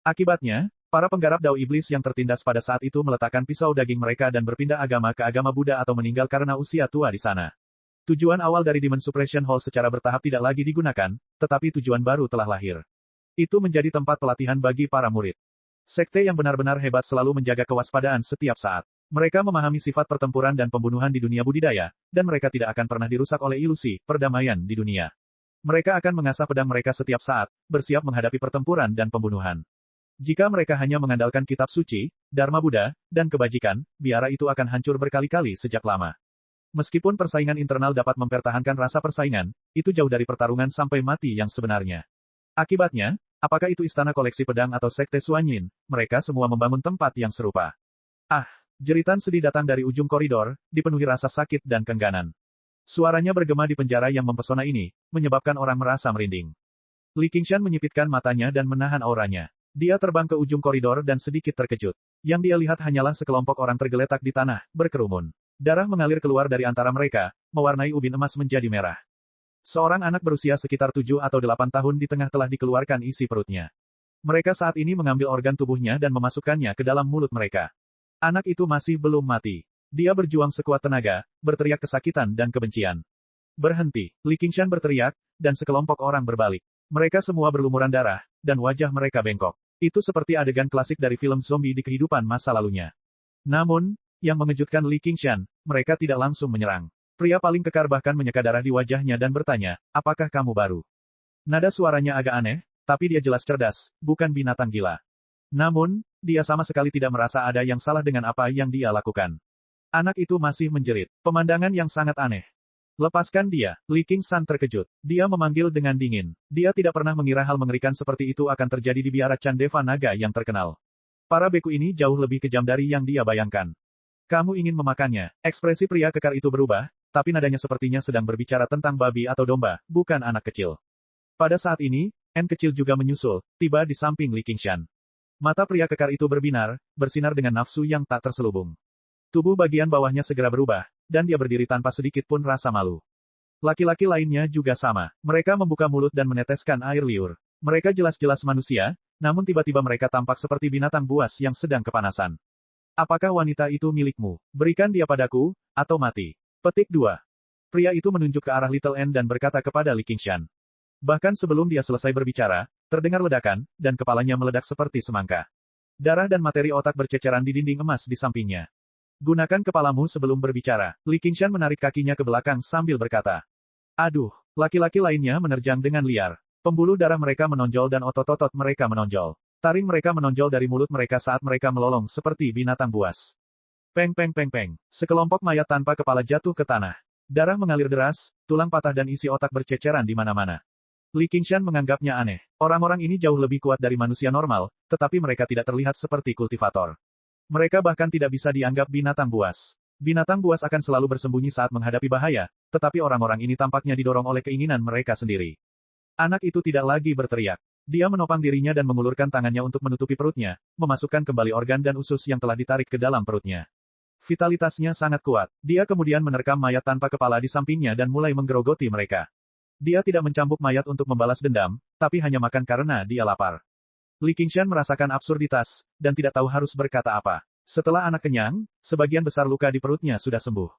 Akibatnya, para penggarap Dao Iblis yang tertindas pada saat itu meletakkan pisau daging mereka dan berpindah agama ke agama Buddha atau meninggal karena usia tua di sana. Tujuan awal dari Demon Suppression Hall secara bertahap tidak lagi digunakan, tetapi tujuan baru telah lahir. Itu menjadi tempat pelatihan bagi para murid. Sekte yang benar-benar hebat selalu menjaga kewaspadaan setiap saat. Mereka memahami sifat pertempuran dan pembunuhan di dunia budidaya, dan mereka tidak akan pernah dirusak oleh ilusi perdamaian di dunia. Mereka akan mengasah pedang mereka setiap saat, bersiap menghadapi pertempuran dan pembunuhan. Jika mereka hanya mengandalkan kitab suci, Dharma Buddha, dan kebajikan, biara itu akan hancur berkali-kali sejak lama. Meskipun persaingan internal dapat mempertahankan rasa persaingan, itu jauh dari pertarungan sampai mati yang sebenarnya. Akibatnya, apakah itu istana koleksi pedang atau sekte Suanyin, mereka semua membangun tempat yang serupa. Ah! Jeritan sedih datang dari ujung koridor, dipenuhi rasa sakit dan kengganan. Suaranya bergema di penjara yang mempesona ini, menyebabkan orang merasa merinding. Li Qingshan menyipitkan matanya dan menahan auranya. Dia terbang ke ujung koridor dan sedikit terkejut. Yang dia lihat hanyalah sekelompok orang tergeletak di tanah, berkerumun. Darah mengalir keluar dari antara mereka, mewarnai ubin emas menjadi merah. Seorang anak berusia sekitar 7 atau 8 tahun di tengah telah dikeluarkan isi perutnya. Mereka saat ini mengambil organ tubuhnya dan memasukkannya ke dalam mulut mereka. Anak itu masih belum mati. Dia berjuang sekuat tenaga, berteriak kesakitan dan kebencian. Berhenti, Li Qingshan berteriak, dan sekelompok orang berbalik. Mereka semua berlumuran darah, dan wajah mereka bengkok. Itu seperti adegan klasik dari film zombie di kehidupan masa lalunya. Namun, yang mengejutkan Li Qingshan, mereka tidak langsung menyerang. Pria paling kekar bahkan menyeka darah di wajahnya dan bertanya, apakah kamu baru? Nada suaranya agak aneh, tapi dia jelas cerdas, bukan binatang gila. Namun, dia sama sekali tidak merasa ada yang salah dengan apa yang dia lakukan. Anak itu masih menjerit. Pemandangan yang sangat aneh. Lepaskan dia, Li Qingshan terkejut. Dia memanggil dengan dingin. Dia tidak pernah mengira hal mengerikan seperti itu akan terjadi di biara Chandeva Naga yang terkenal. Para beku ini jauh lebih kejam dari yang dia bayangkan. Kamu ingin memakannya. Ekspresi pria kekar itu berubah, tapi nadanya sepertinya sedang berbicara tentang babi atau domba, bukan anak kecil. Pada saat ini, N kecil juga menyusul, tiba di samping Li Qingshan. Mata pria kekar itu bersinar dengan nafsu yang tak terselubung. Tubuh bagian bawahnya segera berubah, dan dia berdiri tanpa sedikit pun rasa malu. Laki-laki lainnya juga sama. Mereka membuka mulut dan meneteskan air liur. Mereka jelas-jelas manusia, namun tiba-tiba mereka tampak seperti binatang buas yang sedang kepanasan. Apakah wanita itu milikmu? Berikan dia padaku, atau mati. Petik 2. Pria itu menunjuk ke arah Little N dan berkata kepada Li Qingshan. Bahkan sebelum dia selesai berbicara, terdengar ledakan, dan kepalanya meledak seperti semangka. Darah dan materi otak berceceran di dinding emas di sampingnya. Gunakan kepalamu sebelum berbicara. Li Qingshan menarik kakinya ke belakang sambil berkata. Aduh, laki-laki lainnya menerjang dengan liar. Pembuluh darah mereka menonjol dan otot-otot mereka menonjol. Taring mereka menonjol dari mulut mereka saat mereka melolong seperti binatang buas. Peng peng peng peng. Sekelompok mayat tanpa kepala jatuh ke tanah. Darah mengalir deras, tulang patah dan isi otak berceceran di mana-mana. Li Qingshan menganggapnya aneh. Orang-orang ini jauh lebih kuat dari manusia normal, tetapi mereka tidak terlihat seperti kultivator. Mereka bahkan tidak bisa dianggap binatang buas. Binatang buas akan selalu bersembunyi saat menghadapi bahaya, tetapi orang-orang ini tampaknya didorong oleh keinginan mereka sendiri. Anak itu tidak lagi berteriak. Dia menopang dirinya dan mengulurkan tangannya untuk menutupi perutnya, memasukkan kembali organ dan usus yang telah ditarik ke dalam perutnya. Vitalitasnya sangat kuat. Dia kemudian menerkam mayat tanpa kepala di sampingnya dan mulai menggerogoti mereka. Dia tidak mencambuk mayat untuk membalas dendam, tapi hanya makan karena dia lapar. Li Qingshan merasakan absurditas, dan tidak tahu harus berkata apa. Setelah anak kenyang, sebagian besar luka di perutnya sudah sembuh.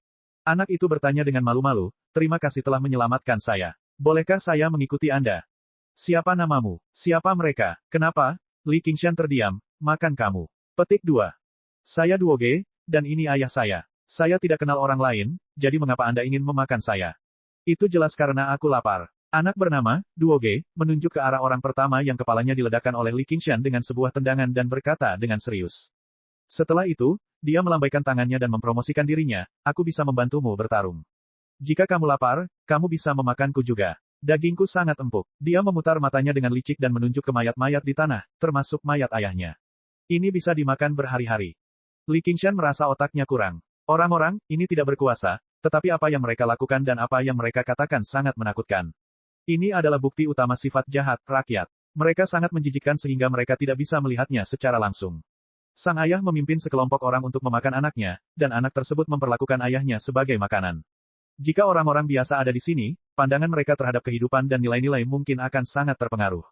Anak itu bertanya dengan malu-malu, terima kasih telah menyelamatkan saya. Bolehkah saya mengikuti Anda? Siapa namamu? Siapa mereka? Kenapa? Li Qingshan terdiam, makan kamu. Petik 2. Saya Duoge, dan ini ayah saya. Saya tidak kenal orang lain, jadi mengapa Anda ingin memakan saya? Itu jelas karena aku lapar. Anak bernama, Duoge, menunjuk ke arah orang pertama yang kepalanya diledakkan oleh Li Qingshan dengan sebuah tendangan dan berkata dengan serius. Setelah itu, dia melambaikan tangannya dan mempromosikan dirinya, aku bisa membantumu bertarung. Jika kamu lapar, kamu bisa memakanku juga. Dagingku sangat empuk. Dia memutar matanya dengan licik dan menunjuk ke mayat-mayat di tanah, termasuk mayat ayahnya. Ini bisa dimakan berhari-hari. Li Qingshan merasa otaknya kurang. Orang-orang ini tidak berkuasa, tetapi apa yang mereka lakukan dan apa yang mereka katakan sangat menakutkan. Ini adalah bukti utama sifat jahat rakyat. Mereka sangat menjijikkan sehingga mereka tidak bisa melihatnya secara langsung. Sang ayah memimpin sekelompok orang untuk memakan anaknya, dan anak tersebut memperlakukan ayahnya sebagai makanan. Jika orang-orang biasa ada di sini, pandangan mereka terhadap kehidupan dan nilai-nilai mungkin akan sangat terpengaruh.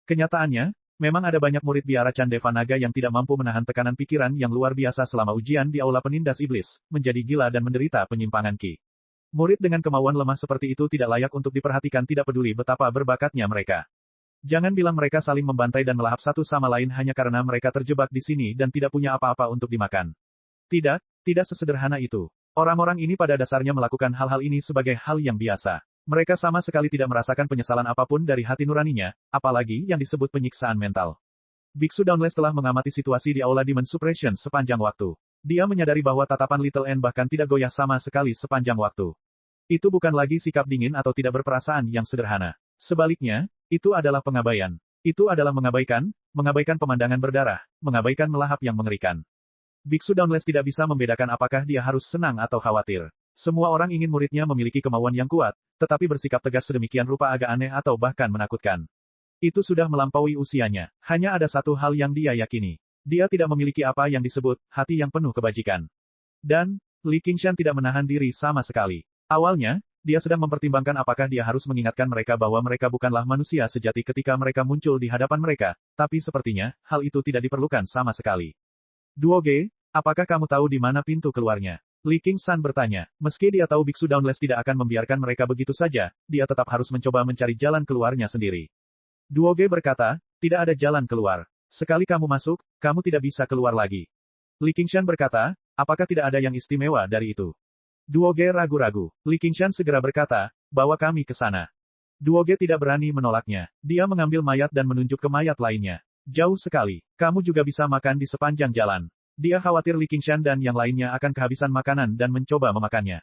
Kenyataannya, memang ada banyak murid biara Candeva Naga yang tidak mampu menahan tekanan pikiran yang luar biasa selama ujian di aula penindas iblis, menjadi gila dan menderita penyimpangan ki. Murid dengan kemauan lemah seperti itu tidak layak untuk diperhatikan, tidak peduli betapa berbakatnya mereka. Jangan bilang mereka saling membantai dan melahap satu sama lain hanya karena mereka terjebak di sini dan tidak punya apa-apa untuk dimakan. Tidak, tidak sesederhana itu. Orang-orang ini pada dasarnya melakukan hal-hal ini sebagai hal yang biasa. Mereka sama sekali tidak merasakan penyesalan apapun dari hati nuraninya, apalagi yang disebut penyiksaan mental. Biksu Dauntless telah mengamati situasi di aula Demon Suppression sepanjang waktu. Dia menyadari bahwa tatapan Little N bahkan tidak goyah sama sekali sepanjang waktu. Itu bukan lagi sikap dingin atau tidak berperasaan yang sederhana. Sebaliknya, itu adalah pengabaian. Itu adalah mengabaikan pemandangan berdarah, mengabaikan melahap yang mengerikan. Biksu Dauntless tidak bisa membedakan apakah dia harus senang atau khawatir. Semua orang ingin muridnya memiliki kemauan yang kuat, tetapi bersikap tegas sedemikian rupa agak aneh atau bahkan menakutkan. Itu sudah melampaui usianya. Hanya ada satu hal yang dia yakini. Dia tidak memiliki apa yang disebut hati yang penuh kebajikan. Dan, Li Qingshan tidak menahan diri sama sekali. Awalnya, dia sedang mempertimbangkan apakah dia harus mengingatkan mereka bahwa mereka bukanlah manusia sejati ketika mereka muncul di hadapan mereka, tapi sepertinya, hal itu tidak diperlukan sama sekali. Duoge, apakah kamu tahu di mana pintu keluarnya? Li Qingshan bertanya. Meski dia tahu Biksu Dauntless tidak akan membiarkan mereka begitu saja, dia tetap harus mencoba mencari jalan keluarnya sendiri. Duoge berkata, tidak ada jalan keluar. Sekali kamu masuk, kamu tidak bisa keluar lagi. Li Qingshan berkata, apakah tidak ada yang istimewa dari itu? Duoge ragu-ragu. Li Qingshan segera berkata, bawa kami ke sana. Duoge tidak berani menolaknya. Dia mengambil mayat dan menunjuk ke mayat lainnya. Jauh sekali. Kamu juga bisa makan di sepanjang jalan. Dia khawatir Li Qingshan dan yang lainnya akan kehabisan makanan dan mencoba memakannya.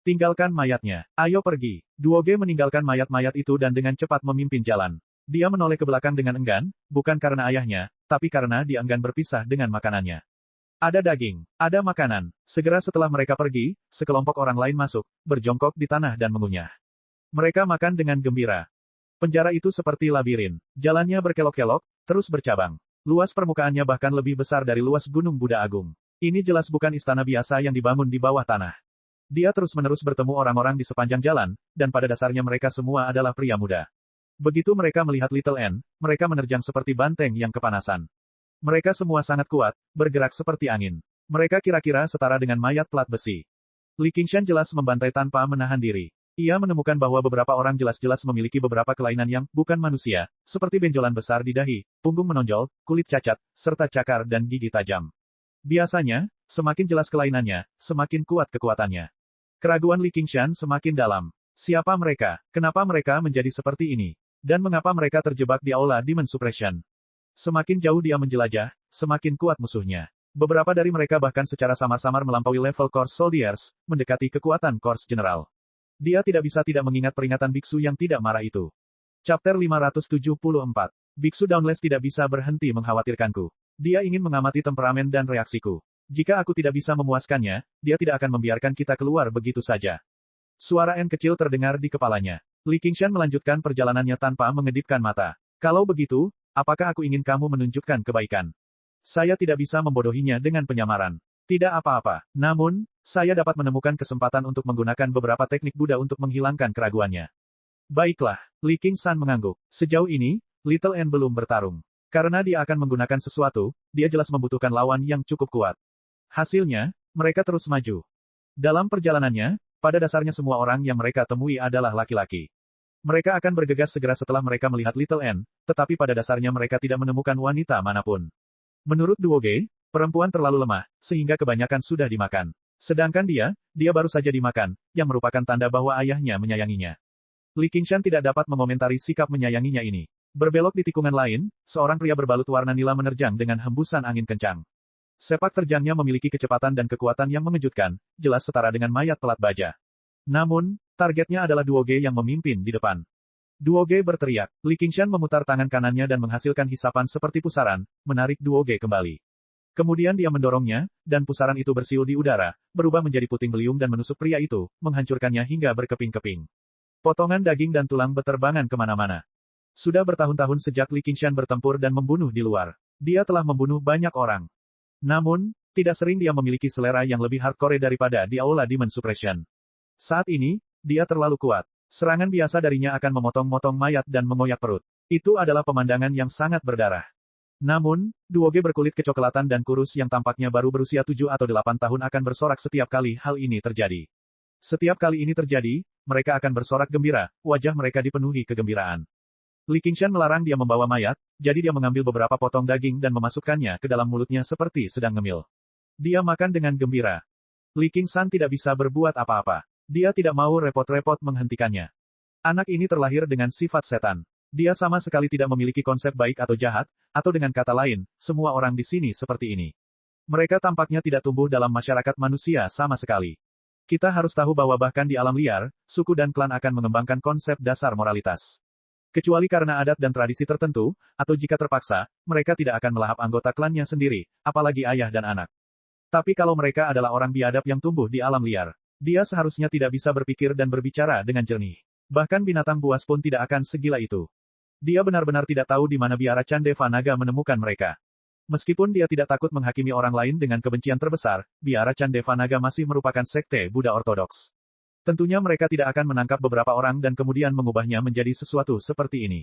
Tinggalkan mayatnya. Ayo pergi. Duoge meninggalkan mayat-mayat itu dan dengan cepat memimpin jalan. Dia menoleh ke belakang dengan enggan, bukan karena ayahnya, tapi karena dia enggan berpisah dengan makanannya. Ada daging, ada makanan. Segera setelah mereka pergi, sekelompok orang lain masuk, berjongkok di tanah dan mengunyah. Mereka makan dengan gembira. Penjara itu seperti labirin. Jalannya berkelok-kelok, terus bercabang. Luas permukaannya bahkan lebih besar dari luas Gunung Buddha Agung. Ini jelas bukan istana biasa yang dibangun di bawah tanah. Dia terus-menerus bertemu orang-orang di sepanjang jalan, dan pada dasarnya mereka semua adalah pria muda. Begitu mereka melihat Little N, mereka menerjang seperti banteng yang kepanasan. Mereka semua sangat kuat, bergerak seperti angin. Mereka kira-kira setara dengan mayat plat besi. Li Qingshan jelas membantai tanpa menahan diri. Ia menemukan bahwa beberapa orang jelas-jelas memiliki beberapa kelainan yang bukan manusia, seperti benjolan besar di dahi, punggung menonjol, kulit cacat, serta cakar dan gigi tajam. Biasanya, semakin jelas kelainannya, semakin kuat kekuatannya. Keraguan Li Qingshan semakin dalam. Siapa mereka? Kenapa mereka menjadi seperti ini? Dan mengapa mereka terjebak di aula Demon Suppression? Semakin jauh dia menjelajah, semakin kuat musuhnya. Beberapa dari mereka bahkan secara samar-samar melampaui level Course Soldiers, mendekati kekuatan Course General. Dia tidak bisa tidak mengingat peringatan biksu yang tidak marah itu. Chapter 574. Biksu Dauntless tidak bisa berhenti mengkhawatirkanku. Dia ingin mengamati temperamen dan reaksiku. Jika aku tidak bisa memuaskannya, dia tidak akan membiarkan kita keluar begitu saja. Suara N kecil terdengar di kepalanya. Li Qingshan melanjutkan perjalanannya tanpa mengedipkan mata. Kalau begitu, apakah aku ingin kamu menunjukkan kebaikan? Saya tidak bisa membodohinya dengan penyamaran. Tidak apa-apa. Namun, saya dapat menemukan kesempatan untuk menggunakan beberapa teknik Buddha untuk menghilangkan keraguannya. Baiklah, Li Qingshan mengangguk. Sejauh ini, Little N belum bertarung. Karena dia akan menggunakan sesuatu, dia jelas membutuhkan lawan yang cukup kuat. Hasilnya, mereka terus maju. Dalam perjalanannya, pada dasarnya semua orang yang mereka temui adalah laki-laki. Mereka akan bergegas segera setelah mereka melihat Little N, tetapi pada dasarnya mereka tidak menemukan wanita manapun. Menurut Duoge, perempuan terlalu lemah, sehingga kebanyakan sudah dimakan. Sedangkan dia baru saja dimakan, yang merupakan tanda bahwa ayahnya menyayanginya. Li Qingshan tidak dapat mengomentari sikap menyayanginya ini. Berbelok di tikungan lain, seorang pria berbalut warna nila menerjang dengan hembusan angin kencang. Sepak terjangnya memiliki kecepatan dan kekuatan yang mengejutkan, jelas setara dengan mayat pelat baja. Namun, targetnya adalah Duoge yang memimpin di depan. Duoge berteriak. Li Qingshan memutar tangan kanannya dan menghasilkan hisapan seperti pusaran, menarik Duoge kembali. Kemudian dia mendorongnya, dan pusaran itu bersiul di udara, berubah menjadi puting beliung dan menusuk pria itu, menghancurkannya hingga berkeping-keping. Potongan daging dan tulang berterbangan kemana-mana. Sudah bertahun-tahun sejak Li Qingshan bertempur dan membunuh di luar. Dia telah membunuh banyak orang. Namun, tidak sering dia memiliki selera yang lebih hardcore daripada di aula Demon Suppression. Saat ini, dia terlalu kuat. Serangan biasa darinya akan memotong-motong mayat dan mengoyak perut. Itu adalah pemandangan yang sangat berdarah. Namun, Duoge berkulit kecoklatan dan kurus yang tampaknya baru berusia 7 atau 8 tahun akan bersorak setiap kali hal ini terjadi. Setiap kali ini terjadi, mereka akan bersorak gembira, wajah mereka dipenuhi kegembiraan. Li Qingshan melarang dia membawa mayat, jadi dia mengambil beberapa potong daging dan memasukkannya ke dalam mulutnya seperti sedang ngemil. Dia makan dengan gembira. Li Qingshan tidak bisa berbuat apa-apa. Dia tidak mau repot-repot menghentikannya. Anak ini terlahir dengan sifat setan. Dia sama sekali tidak memiliki konsep baik atau jahat, atau dengan kata lain, semua orang di sini seperti ini. Mereka tampaknya tidak tumbuh dalam masyarakat manusia sama sekali. Kita harus tahu bahwa bahkan di alam liar, suku dan klan akan mengembangkan konsep dasar moralitas. Kecuali karena adat dan tradisi tertentu, atau jika terpaksa, mereka tidak akan melahap anggota klannya sendiri, apalagi ayah dan anak. Tapi kalau mereka adalah orang biadab yang tumbuh di alam liar, dia seharusnya tidak bisa berpikir dan berbicara dengan jernih. Bahkan binatang buas pun tidak akan segila itu. Dia benar-benar tidak tahu di mana biara Candeva Naga menemukan mereka. Meskipun dia tidak takut menghakimi orang lain dengan kebencian terbesar, biara Candeva Naga masih merupakan sekte Buddha Ortodoks. Tentunya mereka tidak akan menangkap beberapa orang dan kemudian mengubahnya menjadi sesuatu seperti ini.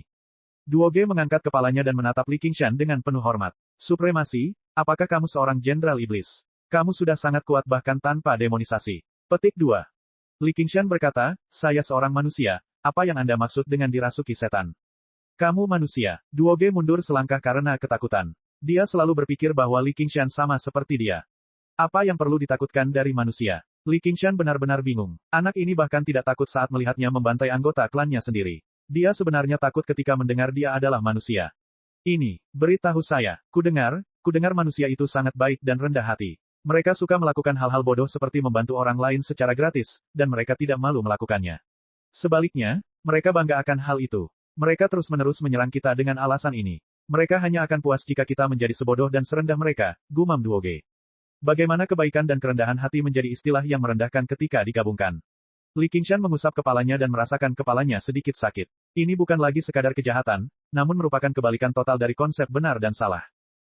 Duoge mengangkat kepalanya dan menatap Li Qingshan dengan penuh hormat. Supremasi, apakah kamu seorang jenderal iblis? Kamu sudah sangat kuat bahkan tanpa demonisasi. Petik 2. Li Qingshan berkata, saya seorang manusia, apa yang Anda maksud dengan dirasuki setan? Kamu manusia. Duoge mundur selangkah karena ketakutan. Dia selalu berpikir bahwa Li Qingshan sama seperti dia. Apa yang perlu ditakutkan dari manusia? Li Qingshan benar-benar bingung. Anak ini bahkan tidak takut saat melihatnya membantai anggota klannya sendiri. Dia sebenarnya takut ketika mendengar dia adalah manusia. Ini, beritahu saya, kudengar manusia itu sangat baik dan rendah hati. Mereka suka melakukan hal-hal bodoh seperti membantu orang lain secara gratis, dan mereka tidak malu melakukannya. Sebaliknya, mereka bangga akan hal itu. Mereka terus-menerus menyerang kita dengan alasan ini. Mereka hanya akan puas jika kita menjadi sebodoh dan serendah mereka, gumam Duoge. Bagaimana kebaikan dan kerendahan hati menjadi istilah yang merendahkan ketika digabungkan. Li Qingshan mengusap kepalanya dan merasakan kepalanya sedikit sakit. Ini bukan lagi sekadar kejahatan, namun merupakan kebalikan total dari konsep benar dan salah.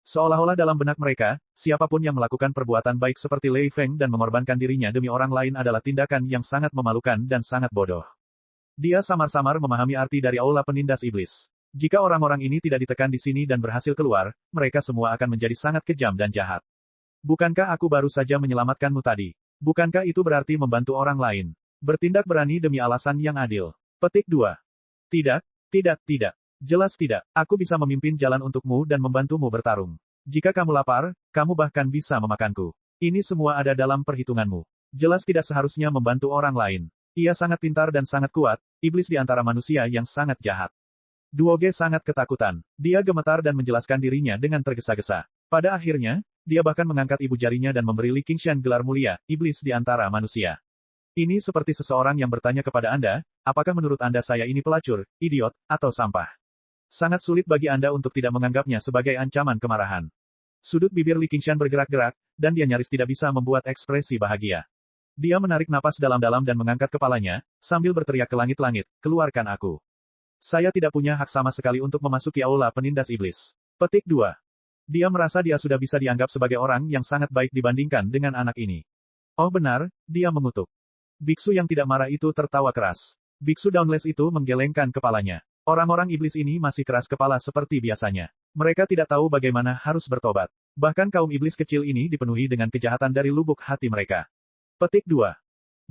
Seolah-olah dalam benak mereka, siapapun yang melakukan perbuatan baik seperti Lei Feng dan mengorbankan dirinya demi orang lain adalah tindakan yang sangat memalukan dan sangat bodoh. Dia samar-samar memahami arti dari aula penindas iblis. Jika orang-orang ini tidak ditekan di sini dan berhasil keluar, mereka semua akan menjadi sangat kejam dan jahat. Bukankah aku baru saja menyelamatkanmu tadi? Bukankah itu berarti membantu orang lain? Bertindak berani demi alasan yang adil. Petik 2. Tidak. Jelas tidak. Aku bisa memimpin jalan untukmu dan membantumu bertarung. Jika kamu lapar, kamu bahkan bisa memakanku. Ini semua ada dalam perhitunganmu. Jelas tidak seharusnya membantu orang lain. Ia sangat pintar dan sangat kuat, iblis di antara manusia yang sangat jahat. Duoge sangat ketakutan. Dia gemetar dan menjelaskan dirinya dengan tergesa-gesa. Pada akhirnya, dia bahkan mengangkat ibu jarinya dan memberi Li Qingshan gelar mulia, iblis di antara manusia. Ini seperti seseorang yang bertanya kepada Anda, apakah menurut Anda saya ini pelacur, idiot, atau sampah? Sangat sulit bagi Anda untuk tidak menganggapnya sebagai ancaman kemarahan. Sudut bibir Li Qingshan bergerak-gerak, dan dia nyaris tidak bisa membuat ekspresi bahagia. Dia menarik napas dalam-dalam dan mengangkat kepalanya, sambil berteriak ke langit-langit, keluarkan aku. Saya tidak punya hak sama sekali untuk memasuki aula penindas iblis. Petik 2. Dia merasa dia sudah bisa dianggap sebagai orang yang sangat baik dibandingkan dengan anak ini. Oh benar, dia mengutuk. Biksu yang tidak marah itu tertawa keras. Biksu Dauntless itu menggelengkan kepalanya. Orang-orang iblis ini masih keras kepala seperti biasanya. Mereka tidak tahu bagaimana harus bertobat. Bahkan kaum iblis kecil ini dipenuhi dengan kejahatan dari lubuk hati mereka. Petik 2.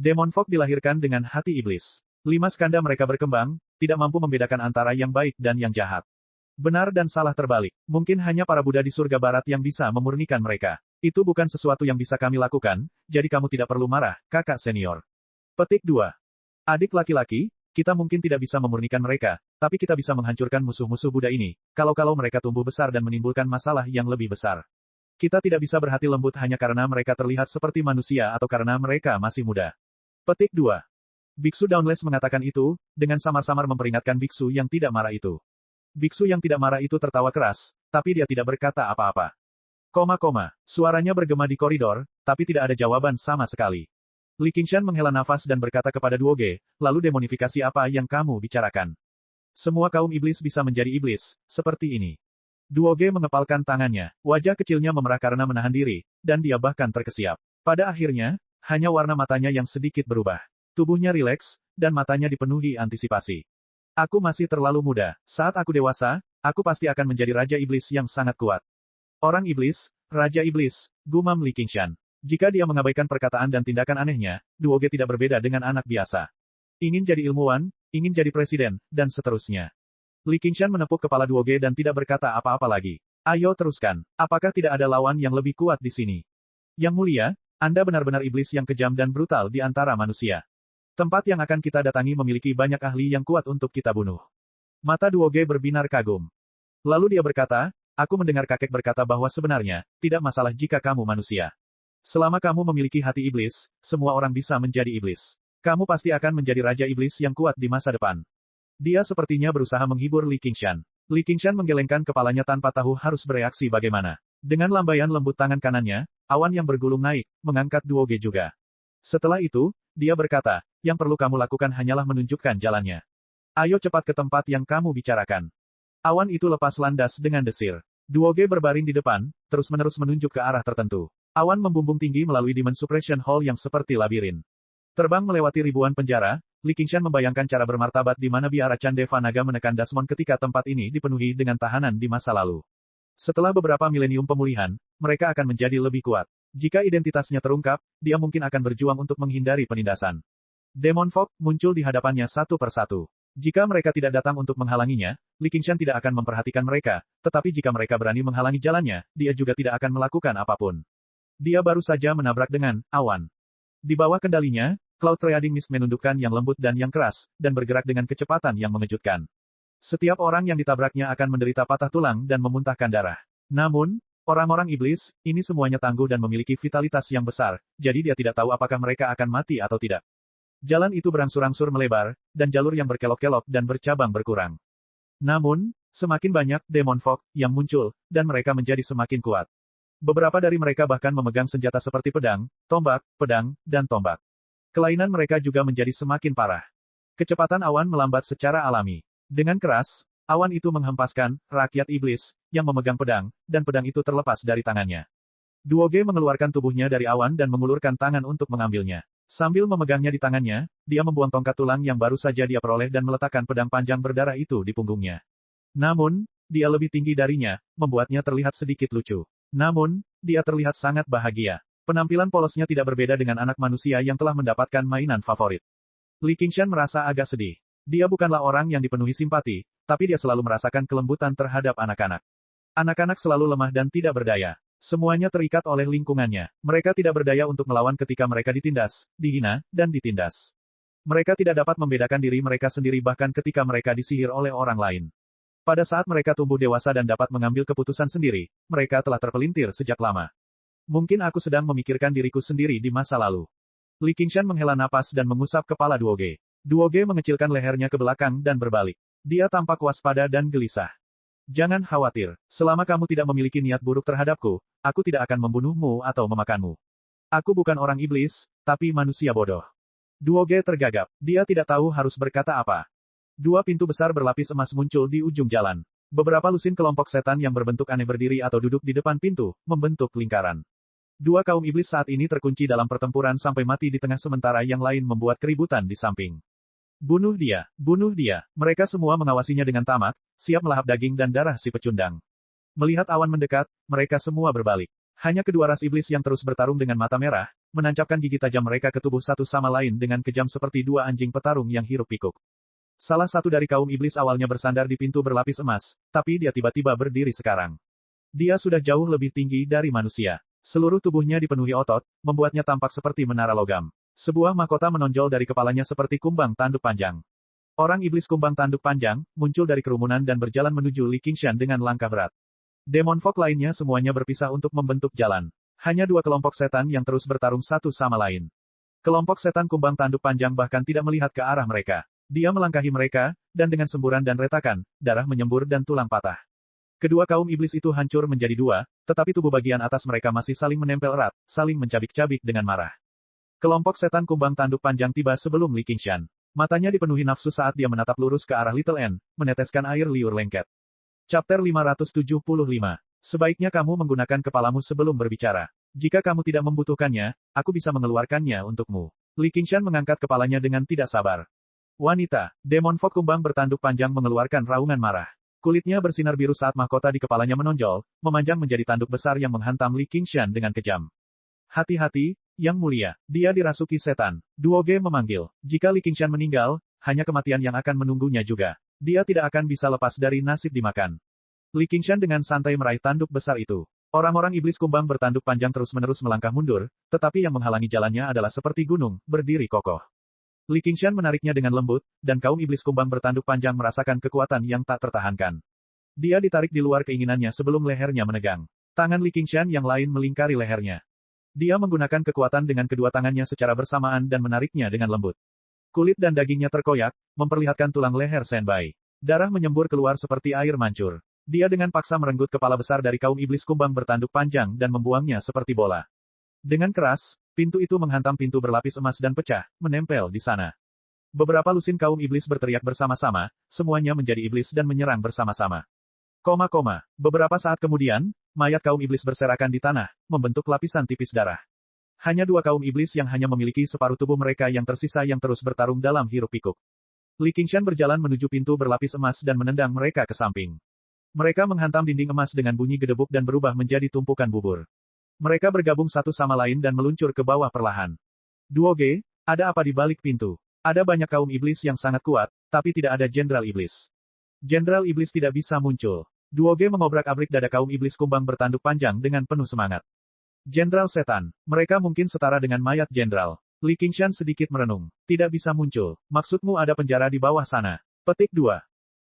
Demon Fog dilahirkan dengan hati iblis. 5 skanda mereka berkembang, tidak mampu membedakan antara yang baik dan yang jahat. Benar dan salah terbalik. Mungkin hanya para Buddha di surga barat yang bisa memurnikan mereka. Itu bukan sesuatu yang bisa kami lakukan, jadi kamu tidak perlu marah, kakak senior. Petik 2. Adik laki-laki, kita mungkin tidak bisa memurnikan mereka, tapi kita bisa menghancurkan musuh-musuh Buddha ini, kalau mereka tumbuh besar dan menimbulkan masalah yang lebih besar. Kita tidak bisa berhati lembut hanya karena mereka terlihat seperti manusia atau karena mereka masih muda. Petik 2. Biksu Dauntless mengatakan itu, dengan samar-samar memperingatkan biksu yang tidak marah itu. Biksu yang tidak marah itu tertawa keras, tapi dia tidak berkata apa-apa. Suaranya bergema di koridor, tapi tidak ada jawaban sama sekali. Li Qingshan menghela nafas dan berkata kepada Duoge, lalu demonifikasi apa yang kamu bicarakan? Semua kaum iblis bisa menjadi iblis, seperti ini. Duoge mengepalkan tangannya, wajah kecilnya memerah karena menahan diri, dan dia bahkan terkesiap. Pada akhirnya, hanya warna matanya yang sedikit berubah. Tubuhnya rileks, dan matanya dipenuhi antisipasi. Aku masih terlalu muda. Saat aku dewasa, aku pasti akan menjadi Raja Iblis yang sangat kuat. Orang iblis, Raja Iblis, gumam Li Qingshan. Jika dia mengabaikan perkataan dan tindakan anehnya, Duoge tidak berbeda dengan anak biasa. Ingin jadi ilmuwan, ingin jadi presiden, dan seterusnya. Li Qingshan menepuk kepala Duoge dan tidak berkata apa-apa lagi. Ayo teruskan. Apakah tidak ada lawan yang lebih kuat di sini? Yang mulia, Anda benar-benar iblis yang kejam dan brutal di antara manusia. Tempat yang akan kita datangi memiliki banyak ahli yang kuat untuk kita bunuh. Mata Duoge berbinar kagum. Lalu dia berkata, aku mendengar kakek berkata bahwa sebenarnya, tidak masalah jika kamu manusia. Selama kamu memiliki hati iblis, semua orang bisa menjadi iblis. Kamu pasti akan menjadi Raja Iblis yang kuat di masa depan. Dia sepertinya berusaha menghibur Li Qingshan. Li Qingshan menggelengkan kepalanya tanpa tahu harus bereaksi bagaimana. Dengan lambaian lembut tangan kanannya, awan yang bergulung naik, mengangkat Duoge juga. Setelah itu, dia berkata, yang perlu kamu lakukan hanyalah menunjukkan jalannya. Ayo cepat ke tempat yang kamu bicarakan. Awan itu lepas landas dengan desir. Duoge berbaring di depan, terus-menerus menunjuk ke arah tertentu. Awan membumbung tinggi melalui Demon Suppression Hall yang seperti labirin. Terbang melewati ribuan penjara, Li Qingshan membayangkan cara bermartabat di mana biara Chandeva Naga menekan Dasmon ketika tempat ini dipenuhi dengan tahanan di masa lalu. Setelah beberapa milenium pemulihan, mereka akan menjadi lebih kuat. Jika identitasnya terungkap, dia mungkin akan berjuang untuk menghindari penindasan. Demon Fog muncul di hadapannya satu persatu. Jika mereka tidak datang untuk menghalanginya, Li Qingshan tidak akan memperhatikan mereka, tetapi jika mereka berani menghalangi jalannya, dia juga tidak akan melakukan apapun. Dia baru saja menabrak dengan awan. Di bawah kendalinya, Cloud Trading Mist menundukkan yang lembut dan yang keras, dan bergerak dengan kecepatan yang mengejutkan. Setiap orang yang ditabraknya akan menderita patah tulang dan memuntahkan darah. Namun, orang-orang iblis, ini semuanya tangguh dan memiliki vitalitas yang besar, jadi dia tidak tahu apakah mereka akan mati atau tidak. Jalan itu berangsur-angsur melebar, dan jalur yang berkelok-kelok dan bercabang berkurang. Namun, semakin banyak Demon Fog yang muncul, dan mereka menjadi semakin kuat. Beberapa dari mereka bahkan memegang senjata seperti pedang, tombak, pedang, dan tombak. Kelainan mereka juga menjadi semakin parah. Kecepatan awan melambat secara alami. Dengan keras, awan itu menghempaskan rakyat iblis yang memegang pedang, dan pedang itu terlepas dari tangannya. Duoge mengeluarkan tubuhnya dari awan dan mengulurkan tangan untuk mengambilnya. Sambil memegangnya di tangannya, dia membuang tongkat tulang yang baru saja dia peroleh dan meletakkan pedang panjang berdarah itu di punggungnya. Namun, dia lebih tinggi darinya, membuatnya terlihat sedikit lucu. Namun, dia terlihat sangat bahagia. Penampilan polosnya tidak berbeda dengan anak manusia yang telah mendapatkan mainan favorit. Li Qingshan merasa agak sedih. Dia bukanlah orang yang dipenuhi simpati, tapi dia selalu merasakan kelembutan terhadap anak-anak. Anak-anak selalu lemah dan tidak berdaya. Semuanya terikat oleh lingkungannya. Mereka tidak berdaya untuk melawan ketika mereka ditindas, dihina, dan ditindas. Mereka tidak dapat membedakan diri mereka sendiri bahkan ketika mereka disihir oleh orang lain. Pada saat mereka tumbuh dewasa dan dapat mengambil keputusan sendiri, mereka telah terpelintir sejak lama. Mungkin aku sedang memikirkan diriku sendiri di masa lalu. Li Qingshan menghela napas dan mengusap kepala Duoge. Duoge mengecilkan lehernya ke belakang dan berbalik. Dia tampak waspada dan gelisah. Jangan khawatir, selama kamu tidak memiliki niat buruk terhadapku, aku tidak akan membunuhmu atau memakanmu. Aku bukan orang iblis, tapi manusia bodoh. Duoge tergagap. Dia tidak tahu harus berkata apa. Dua pintu besar berlapis emas muncul di ujung jalan. Beberapa lusin kelompok setan yang berbentuk aneh berdiri atau duduk di depan pintu, membentuk lingkaran. Dua kaum iblis saat ini terkunci dalam pertempuran sampai mati di tengah sementara yang lain membuat keributan di samping. Bunuh dia, bunuh dia. Mereka semua mengawasinya dengan tamak, siap melahap daging dan darah si pecundang. Melihat awan mendekat, mereka semua berbalik. Hanya kedua ras iblis yang terus bertarung dengan mata merah, menancapkan gigi tajam mereka ke tubuh satu sama lain dengan kejam seperti dua anjing petarung yang hiruk-pikuk. Salah satu dari kaum iblis awalnya bersandar di pintu berlapis emas, tapi dia tiba-tiba berdiri sekarang. Dia sudah jauh lebih tinggi dari manusia. Seluruh tubuhnya dipenuhi otot, membuatnya tampak seperti menara logam. Sebuah mahkota menonjol dari kepalanya seperti kumbang tanduk panjang. Orang iblis kumbang tanduk panjang, muncul dari kerumunan dan berjalan menuju Li Qingshan dengan langkah berat. Demon Fog lainnya semuanya berpisah untuk membentuk jalan. Hanya dua kelompok setan yang terus bertarung satu sama lain. Kelompok setan kumbang tanduk panjang bahkan tidak melihat ke arah mereka. Dia melangkahi mereka, dan dengan semburan dan retakan, darah menyembur dan tulang patah. Kedua kaum iblis itu hancur menjadi dua, tetapi tubuh bagian atas mereka masih saling menempel erat, saling mencabik-cabik dengan marah. Kelompok setan kumbang tanduk panjang tiba sebelum Li Qingshan. Matanya dipenuhi nafsu saat dia menatap lurus ke arah Little N, meneteskan air liur lengket. Chapter 575. Sebaiknya kamu menggunakan kepalamu sebelum berbicara. Jika kamu tidak membutuhkannya, aku bisa mengeluarkannya untukmu. Li Qingshan mengangkat kepalanya dengan tidak sabar. Wanita, Demon Fog kumbang bertanduk panjang mengeluarkan raungan marah. Kulitnya bersinar biru saat mahkota di kepalanya menonjol, memanjang menjadi tanduk besar yang menghantam Li Qingshan dengan kejam. Hati-hati, Yang Mulia, dia dirasuki setan. Duoge memanggil. Jika Li Qingshan meninggal, hanya kematian yang akan menunggunya juga. Dia tidak akan bisa lepas dari nasib dimakan. Li Qingshan dengan santai meraih tanduk besar itu. Orang-orang iblis kumbang bertanduk panjang terus-menerus melangkah mundur, tetapi yang menghalangi jalannya adalah seperti gunung, berdiri kokoh. Li Qingshan menariknya dengan lembut, dan kaum iblis kumbang bertanduk panjang merasakan kekuatan yang tak tertahankan. Dia ditarik di luar keinginannya sebelum lehernya menegang. Tangan Li Qingshan yang lain melingkari lehernya. Dia menggunakan kekuatan dengan kedua tangannya secara bersamaan dan menariknya dengan lembut. Kulit dan dagingnya terkoyak, memperlihatkan tulang leher Senbai. Darah menyembur keluar seperti air mancur. Dia dengan paksa merenggut kepala besar dari kaum iblis kumbang bertanduk panjang dan membuangnya seperti bola. Dengan keras, pintu itu menghantam pintu berlapis emas dan pecah, menempel di sana. Beberapa lusin kaum iblis berteriak bersama-sama, semuanya menjadi iblis dan menyerang bersama-sama. Beberapa saat kemudian, mayat kaum iblis berserakan di tanah, membentuk lapisan tipis darah. Hanya dua kaum iblis yang hanya memiliki separuh tubuh mereka yang tersisa yang terus bertarung dalam hiruk-pikuk. Li Qingshan berjalan menuju pintu berlapis emas dan menendang mereka ke samping. Mereka menghantam dinding emas dengan bunyi gedebuk dan berubah menjadi tumpukan bubur. Mereka bergabung satu sama lain dan meluncur ke bawah perlahan. Duoge, ada apa di balik pintu? Ada banyak kaum iblis yang sangat kuat, tapi tidak ada jenderal iblis. Jenderal iblis tidak bisa muncul. Duoge mengobrak-abrik dada kaum iblis kumbang bertanduk panjang dengan penuh semangat. Jenderal setan, mereka mungkin setara dengan mayat jenderal. Li Qingshan sedikit merenung. Tidak bisa muncul. Maksudmu ada penjara di bawah sana? Petik 2.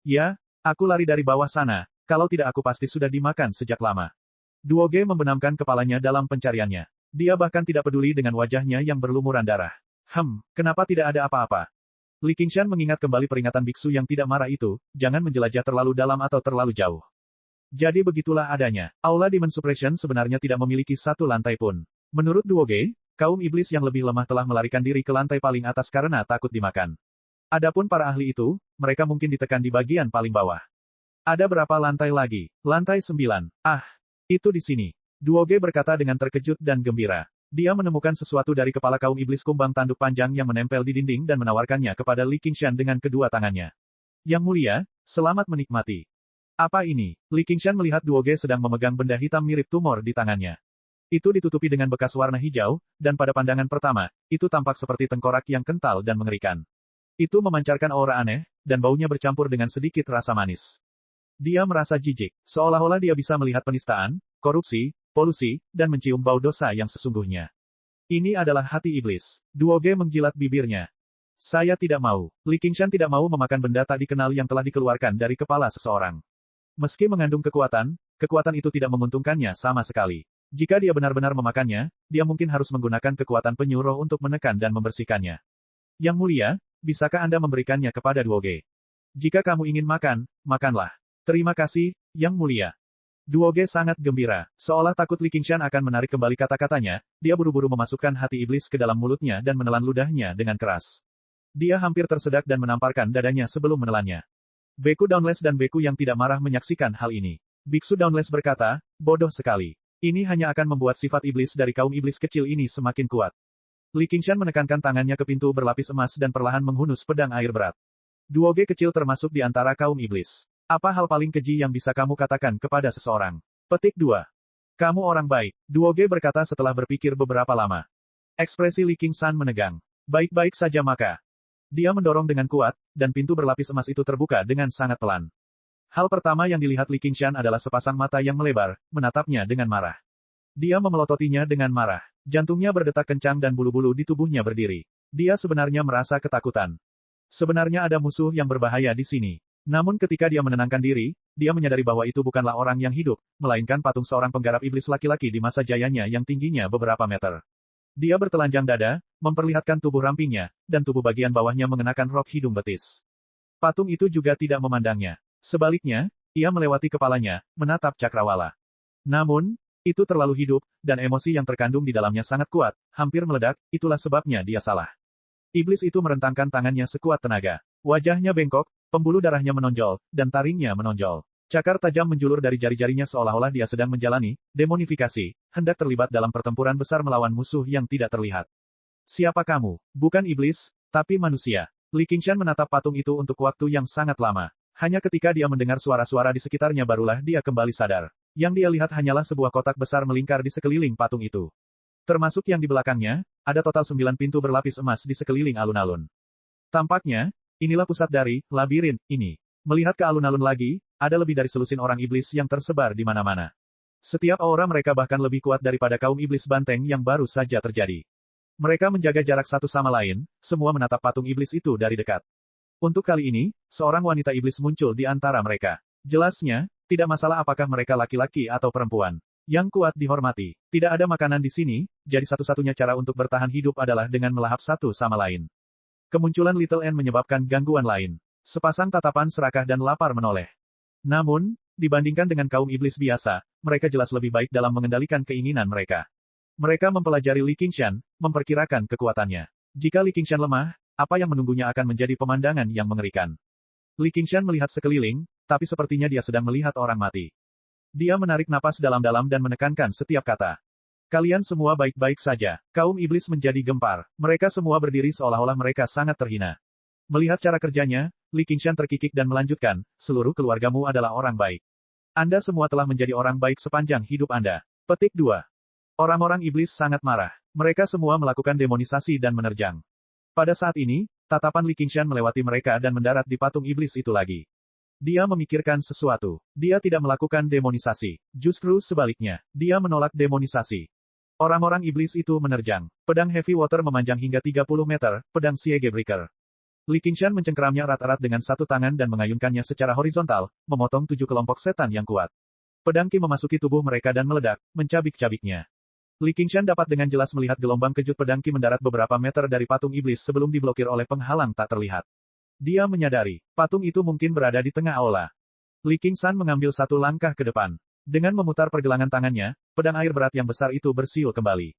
Ya, aku lari dari bawah sana, kalau tidak aku pasti sudah dimakan sejak lama. Duoge membenamkan kepalanya dalam pencariannya. Dia bahkan tidak peduli dengan wajahnya yang berlumuran darah. Kenapa tidak ada apa-apa? Li Qingshan mengingat kembali peringatan biksu yang tidak marah itu, jangan menjelajah terlalu dalam atau terlalu jauh. Jadi begitulah adanya. Aula Demon Suppression sebenarnya tidak memiliki satu lantai pun. Menurut Duoge, kaum iblis yang lebih lemah telah melarikan diri ke lantai paling atas karena takut dimakan. Adapun para ahli itu, mereka mungkin ditekan di bagian paling bawah. Ada berapa lantai lagi? Lantai 9. Itu di sini. Duoge berkata dengan terkejut dan gembira. Dia menemukan sesuatu dari kepala kaum iblis kumbang tanduk panjang yang menempel di dinding dan menawarkannya kepada Li Qingshan dengan kedua tangannya. Yang Mulia, selamat menikmati. Apa ini? Li Qingshan melihat Duoge sedang memegang benda hitam mirip tumor di tangannya. Itu ditutupi dengan bekas warna hijau, dan pada pandangan pertama, itu tampak seperti tengkorak yang kental dan mengerikan. Itu memancarkan aura aneh, dan baunya bercampur dengan sedikit rasa manis. Dia merasa jijik, seolah-olah dia bisa melihat penistaan, korupsi, polusi, dan mencium bau dosa yang sesungguhnya. Ini adalah hati iblis. Duoge menjilat bibirnya. Saya tidak mau. Li Qingshan tidak mau memakan benda tak dikenal yang telah dikeluarkan dari kepala seseorang. Meski mengandung kekuatan itu tidak menguntungkannya sama sekali. Jika dia benar-benar memakannya, dia mungkin harus menggunakan kekuatan penyuruh untuk menekan dan membersihkannya. Yang Mulia, bisakah Anda memberikannya kepada Duoge? Jika kamu ingin makan, makanlah. Terima kasih, Yang Mulia. Duoge sangat gembira. Seolah takut Li Qingshan akan menarik kembali kata-katanya, dia buru-buru memasukkan hati iblis ke dalam mulutnya dan menelan ludahnya dengan keras. Dia hampir tersedak dan menamparkan dadanya sebelum menelannya. Beku Dauntless dan Beku yang tidak marah menyaksikan hal ini. Biksu Dauntless berkata, bodoh sekali. Ini hanya akan membuat sifat iblis dari kaum iblis kecil ini semakin kuat. Li Qingshan menekankan tangannya ke pintu berlapis emas dan perlahan menghunus pedang air berat. Duoge kecil termasuk di antara kaum iblis. Apa hal paling keji yang bisa kamu katakan kepada seseorang? Petik 2. Kamu orang baik, Duoge berkata setelah berpikir beberapa lama. Ekspresi Li Qingshan menegang. Baik-baik saja maka. Dia mendorong dengan kuat, dan pintu berlapis emas itu terbuka dengan sangat pelan. Hal pertama yang dilihat Li Qingshan adalah sepasang mata yang melebar, menatapnya dengan marah. Dia memelototinya dengan marah. Jantungnya berdetak kencang dan bulu-bulu di tubuhnya berdiri. Dia sebenarnya merasa ketakutan. Sebenarnya ada musuh yang berbahaya di sini. Namun ketika dia menenangkan diri, dia menyadari bahwa itu bukanlah orang yang hidup, melainkan patung seorang penggarap iblis laki-laki di masa jayanya yang tingginya beberapa meter. Dia bertelanjang dada, memperlihatkan tubuh rampingnya, dan tubuh bagian bawahnya mengenakan rok hidung betis. Patung itu juga tidak memandangnya. Sebaliknya, ia melewati kepalanya, menatap cakrawala. Namun, itu terlalu hidup, dan emosi yang terkandung di dalamnya sangat kuat, hampir meledak, itulah sebabnya dia salah. Iblis itu merentangkan tangannya sekuat tenaga. Wajahnya bengkok, pembuluh darahnya menonjol, dan taringnya menonjol. Cakar tajam menjulur dari jari-jarinya seolah-olah dia sedang menjalani demonifikasi, hendak terlibat dalam pertempuran besar melawan musuh yang tidak terlihat. Siapa kamu? Bukan iblis, tapi manusia. Li Qingshan menatap patung itu untuk waktu yang sangat lama. Hanya ketika dia mendengar suara-suara di sekitarnya barulah dia kembali sadar. Yang dia lihat hanyalah sebuah kotak besar melingkar di sekeliling patung itu. Termasuk yang di belakangnya, ada total 9 pintu berlapis emas di sekeliling alun-alun. Tampaknya, inilah pusat dari labirin ini. Melihat ke alun-alun lagi, ada lebih dari selusin orang iblis yang tersebar di mana-mana. Setiap aura mereka bahkan lebih kuat daripada kaum iblis banteng yang baru saja terjadi. Mereka menjaga jarak satu sama lain, semua menatap patung iblis itu dari dekat. Untuk kali ini, seorang wanita iblis muncul di antara mereka. Jelasnya, tidak masalah apakah mereka laki-laki atau perempuan. Yang kuat dihormati. Tidak ada makanan di sini, jadi satu-satunya cara untuk bertahan hidup adalah dengan melahap satu sama lain. Kemunculan Little N menyebabkan gangguan lain. Sepasang tatapan serakah dan lapar menoleh. Namun, dibandingkan dengan kaum iblis biasa, mereka jelas lebih baik dalam mengendalikan keinginan mereka. Mereka mempelajari Li Qingshan, memperkirakan kekuatannya. Jika Li Qingshan lemah, apa yang menunggunya akan menjadi pemandangan yang mengerikan. Li Qingshan melihat sekeliling, tapi sepertinya dia sedang melihat orang mati. Dia menarik napas dalam-dalam dan menekankan setiap kata. Kalian semua baik-baik saja. Kaum iblis menjadi gempar. Mereka semua berdiri seolah-olah mereka sangat terhina. Melihat cara kerjanya, Li Qingshan terkikik dan melanjutkan, seluruh keluargamu adalah orang baik. Anda semua telah menjadi orang baik sepanjang hidup Anda. Petik 2. Orang-orang iblis sangat marah. Mereka semua melakukan demonisasi dan menerjang. Pada saat ini, tatapan Li Qingshan melewati mereka dan mendarat di patung iblis itu lagi. Dia memikirkan sesuatu. Dia tidak melakukan demonisasi. Justru sebaliknya, dia menolak demonisasi. Orang-orang iblis itu menerjang. Pedang Heavy Water memanjang hingga 30 meter, pedang Siegebreaker. Li Qingshan mencengkeramnya erat-erat dengan satu tangan dan mengayunkannya secara horizontal, memotong 7 kelompok setan yang kuat. Pedang Qi memasuki tubuh mereka dan meledak, mencabik-cabiknya. Li Qingshan dapat dengan jelas melihat gelombang kejut pedang Qi mendarat beberapa meter dari patung iblis sebelum diblokir oleh penghalang tak terlihat. Dia menyadari, patung itu mungkin berada di tengah aula. Li Qingshan mengambil satu langkah ke depan. Dengan memutar pergelangan tangannya, pedang air berat yang besar itu bersiul kembali.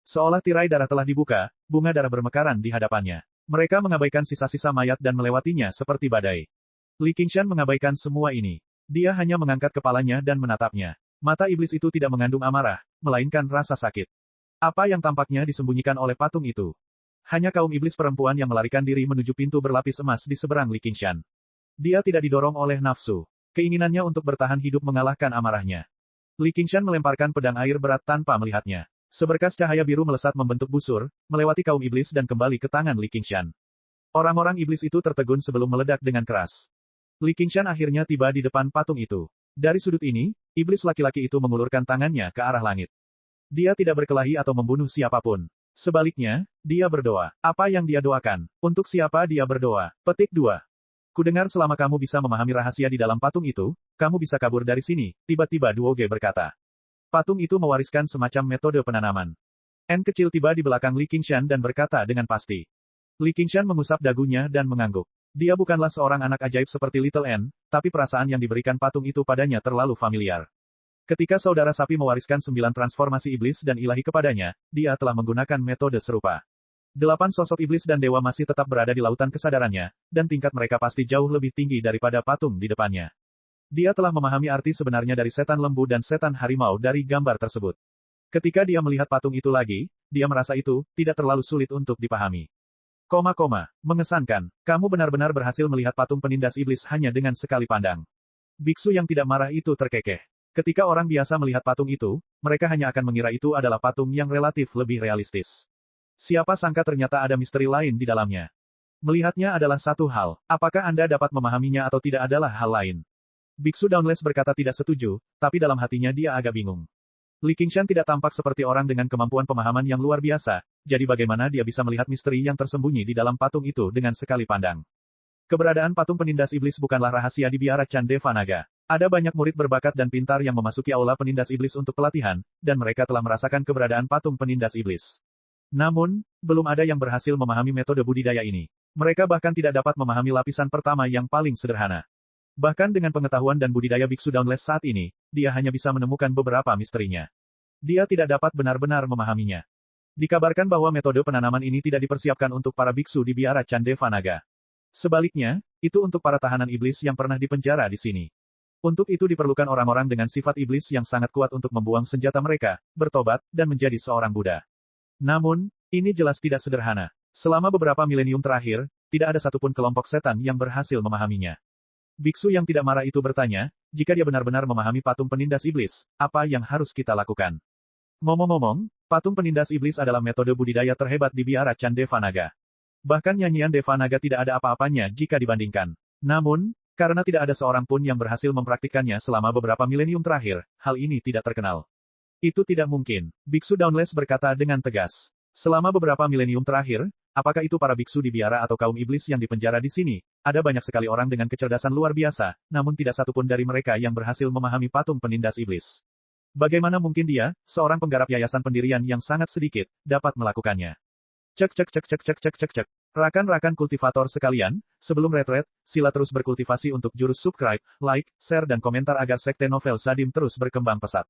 Seolah tirai darah telah dibuka, bunga darah bermekaran di hadapannya. Mereka mengabaikan sisa-sisa mayat dan melewatinya seperti badai. Li Qingshan mengabaikan semua ini. Dia hanya mengangkat kepalanya dan menatapnya. Mata iblis itu tidak mengandung amarah, melainkan rasa sakit. Apa yang tampaknya disembunyikan oleh patung itu? Hanya kaum iblis perempuan yang melarikan diri menuju pintu berlapis emas di seberang Li Qingshan. Dia tidak didorong oleh nafsu. Keinginannya untuk bertahan hidup mengalahkan amarahnya. Li Qingshan melemparkan pedang air berat tanpa melihatnya. Seberkas cahaya biru melesat membentuk busur, melewati kaum iblis dan kembali ke tangan Li Qingshan. Orang-orang iblis itu tertegun sebelum meledak dengan keras. Li Qingshan akhirnya tiba di depan patung itu. Dari sudut ini, iblis laki-laki itu mengulurkan tangannya ke arah langit. Dia tidak berkelahi atau membunuh siapapun. Sebaliknya, dia berdoa. Apa yang dia doakan? Untuk siapa dia berdoa? Petik 2. Kudengar selama kamu bisa memahami rahasia di dalam patung itu, kamu bisa kabur dari sini, tiba-tiba Duoge berkata. Patung itu mewariskan semacam metode penanaman. N kecil tiba di belakang Li Qingshan dan berkata dengan pasti. Li Qingshan mengusap dagunya dan mengangguk. Dia bukanlah seorang anak ajaib seperti Little N, tapi perasaan yang diberikan patung itu padanya terlalu familiar. Ketika saudara sapi mewariskan 9 transformasi iblis dan ilahi kepadanya, dia telah menggunakan metode serupa. 8 sosok iblis dan dewa masih tetap berada di lautan kesadarannya, dan tingkat mereka pasti jauh lebih tinggi daripada patung di depannya. Dia telah memahami arti sebenarnya dari setan lembu dan setan harimau dari gambar tersebut. Ketika dia melihat patung itu lagi, dia merasa itu tidak terlalu sulit untuk dipahami. Mengesankan. Kamu benar-benar berhasil melihat patung penindas iblis hanya dengan sekali pandang. Biksu yang tidak marah itu terkekeh. Ketika orang biasa melihat patung itu, mereka hanya akan mengira itu adalah patung yang relatif lebih realistis. Siapa sangka ternyata ada misteri lain di dalamnya. Melihatnya adalah satu hal, apakah Anda dapat memahaminya atau tidak adalah hal lain. Biksu Dauntless berkata tidak setuju, tapi dalam hatinya dia agak bingung. Li Qingshan tidak tampak seperti orang dengan kemampuan pemahaman yang luar biasa, jadi bagaimana dia bisa melihat misteri yang tersembunyi di dalam patung itu dengan sekali pandang. Keberadaan patung penindas iblis bukanlah rahasia di biara Chandeva Naga. Ada banyak murid berbakat dan pintar yang memasuki aula penindas iblis untuk pelatihan, dan mereka telah merasakan keberadaan patung penindas iblis. Namun, belum ada yang berhasil memahami metode budidaya ini. Mereka bahkan tidak dapat memahami lapisan pertama yang paling sederhana. Bahkan dengan pengetahuan dan budidaya Biksu Dauntless saat ini, dia hanya bisa menemukan beberapa misterinya. Dia tidak dapat benar-benar memahaminya. Dikabarkan bahwa metode penanaman ini tidak dipersiapkan untuk para biksu di biara Chandeva Naga. Sebaliknya, itu untuk para tahanan iblis yang pernah dipenjara di sini. Untuk itu diperlukan orang-orang dengan sifat iblis yang sangat kuat untuk membuang senjata mereka, bertobat, dan menjadi seorang Buddha. Namun, Ini jelas tidak sederhana. Selama beberapa milenium terakhir, tidak ada satupun kelompok setan yang berhasil memahaminya. Biksu yang tidak marah itu bertanya, jika dia benar-benar memahami patung penindas iblis, apa yang harus kita lakukan? Ngomong-ngomong, patung penindas iblis adalah metode budidaya terhebat di biara Chan Devanaga. Bahkan nyanyian Devanaga tidak ada apa-apanya jika dibandingkan. Namun, karena tidak ada seorang pun yang berhasil mempraktikkannya selama beberapa milenium terakhir, hal ini tidak terkenal. Itu tidak mungkin, Biksu Dauntless berkata dengan tegas. Selama beberapa milenium terakhir, apakah itu para biksu di biara atau kaum iblis yang dipenjara di sini, ada banyak sekali orang dengan kecerdasan luar biasa, namun tidak satupun dari mereka yang berhasil memahami patung penindas iblis. Bagaimana mungkin dia, seorang penggarap yayasan pendirian yang sangat sedikit, dapat melakukannya? Cek cek cek cek cek cek cek cek. Rakan-rakan kultivator sekalian, sebelum retret, sila terus berkultivasi untuk jurus subscribe, like, share dan komentar agar sekte novel Sadim terus berkembang pesat.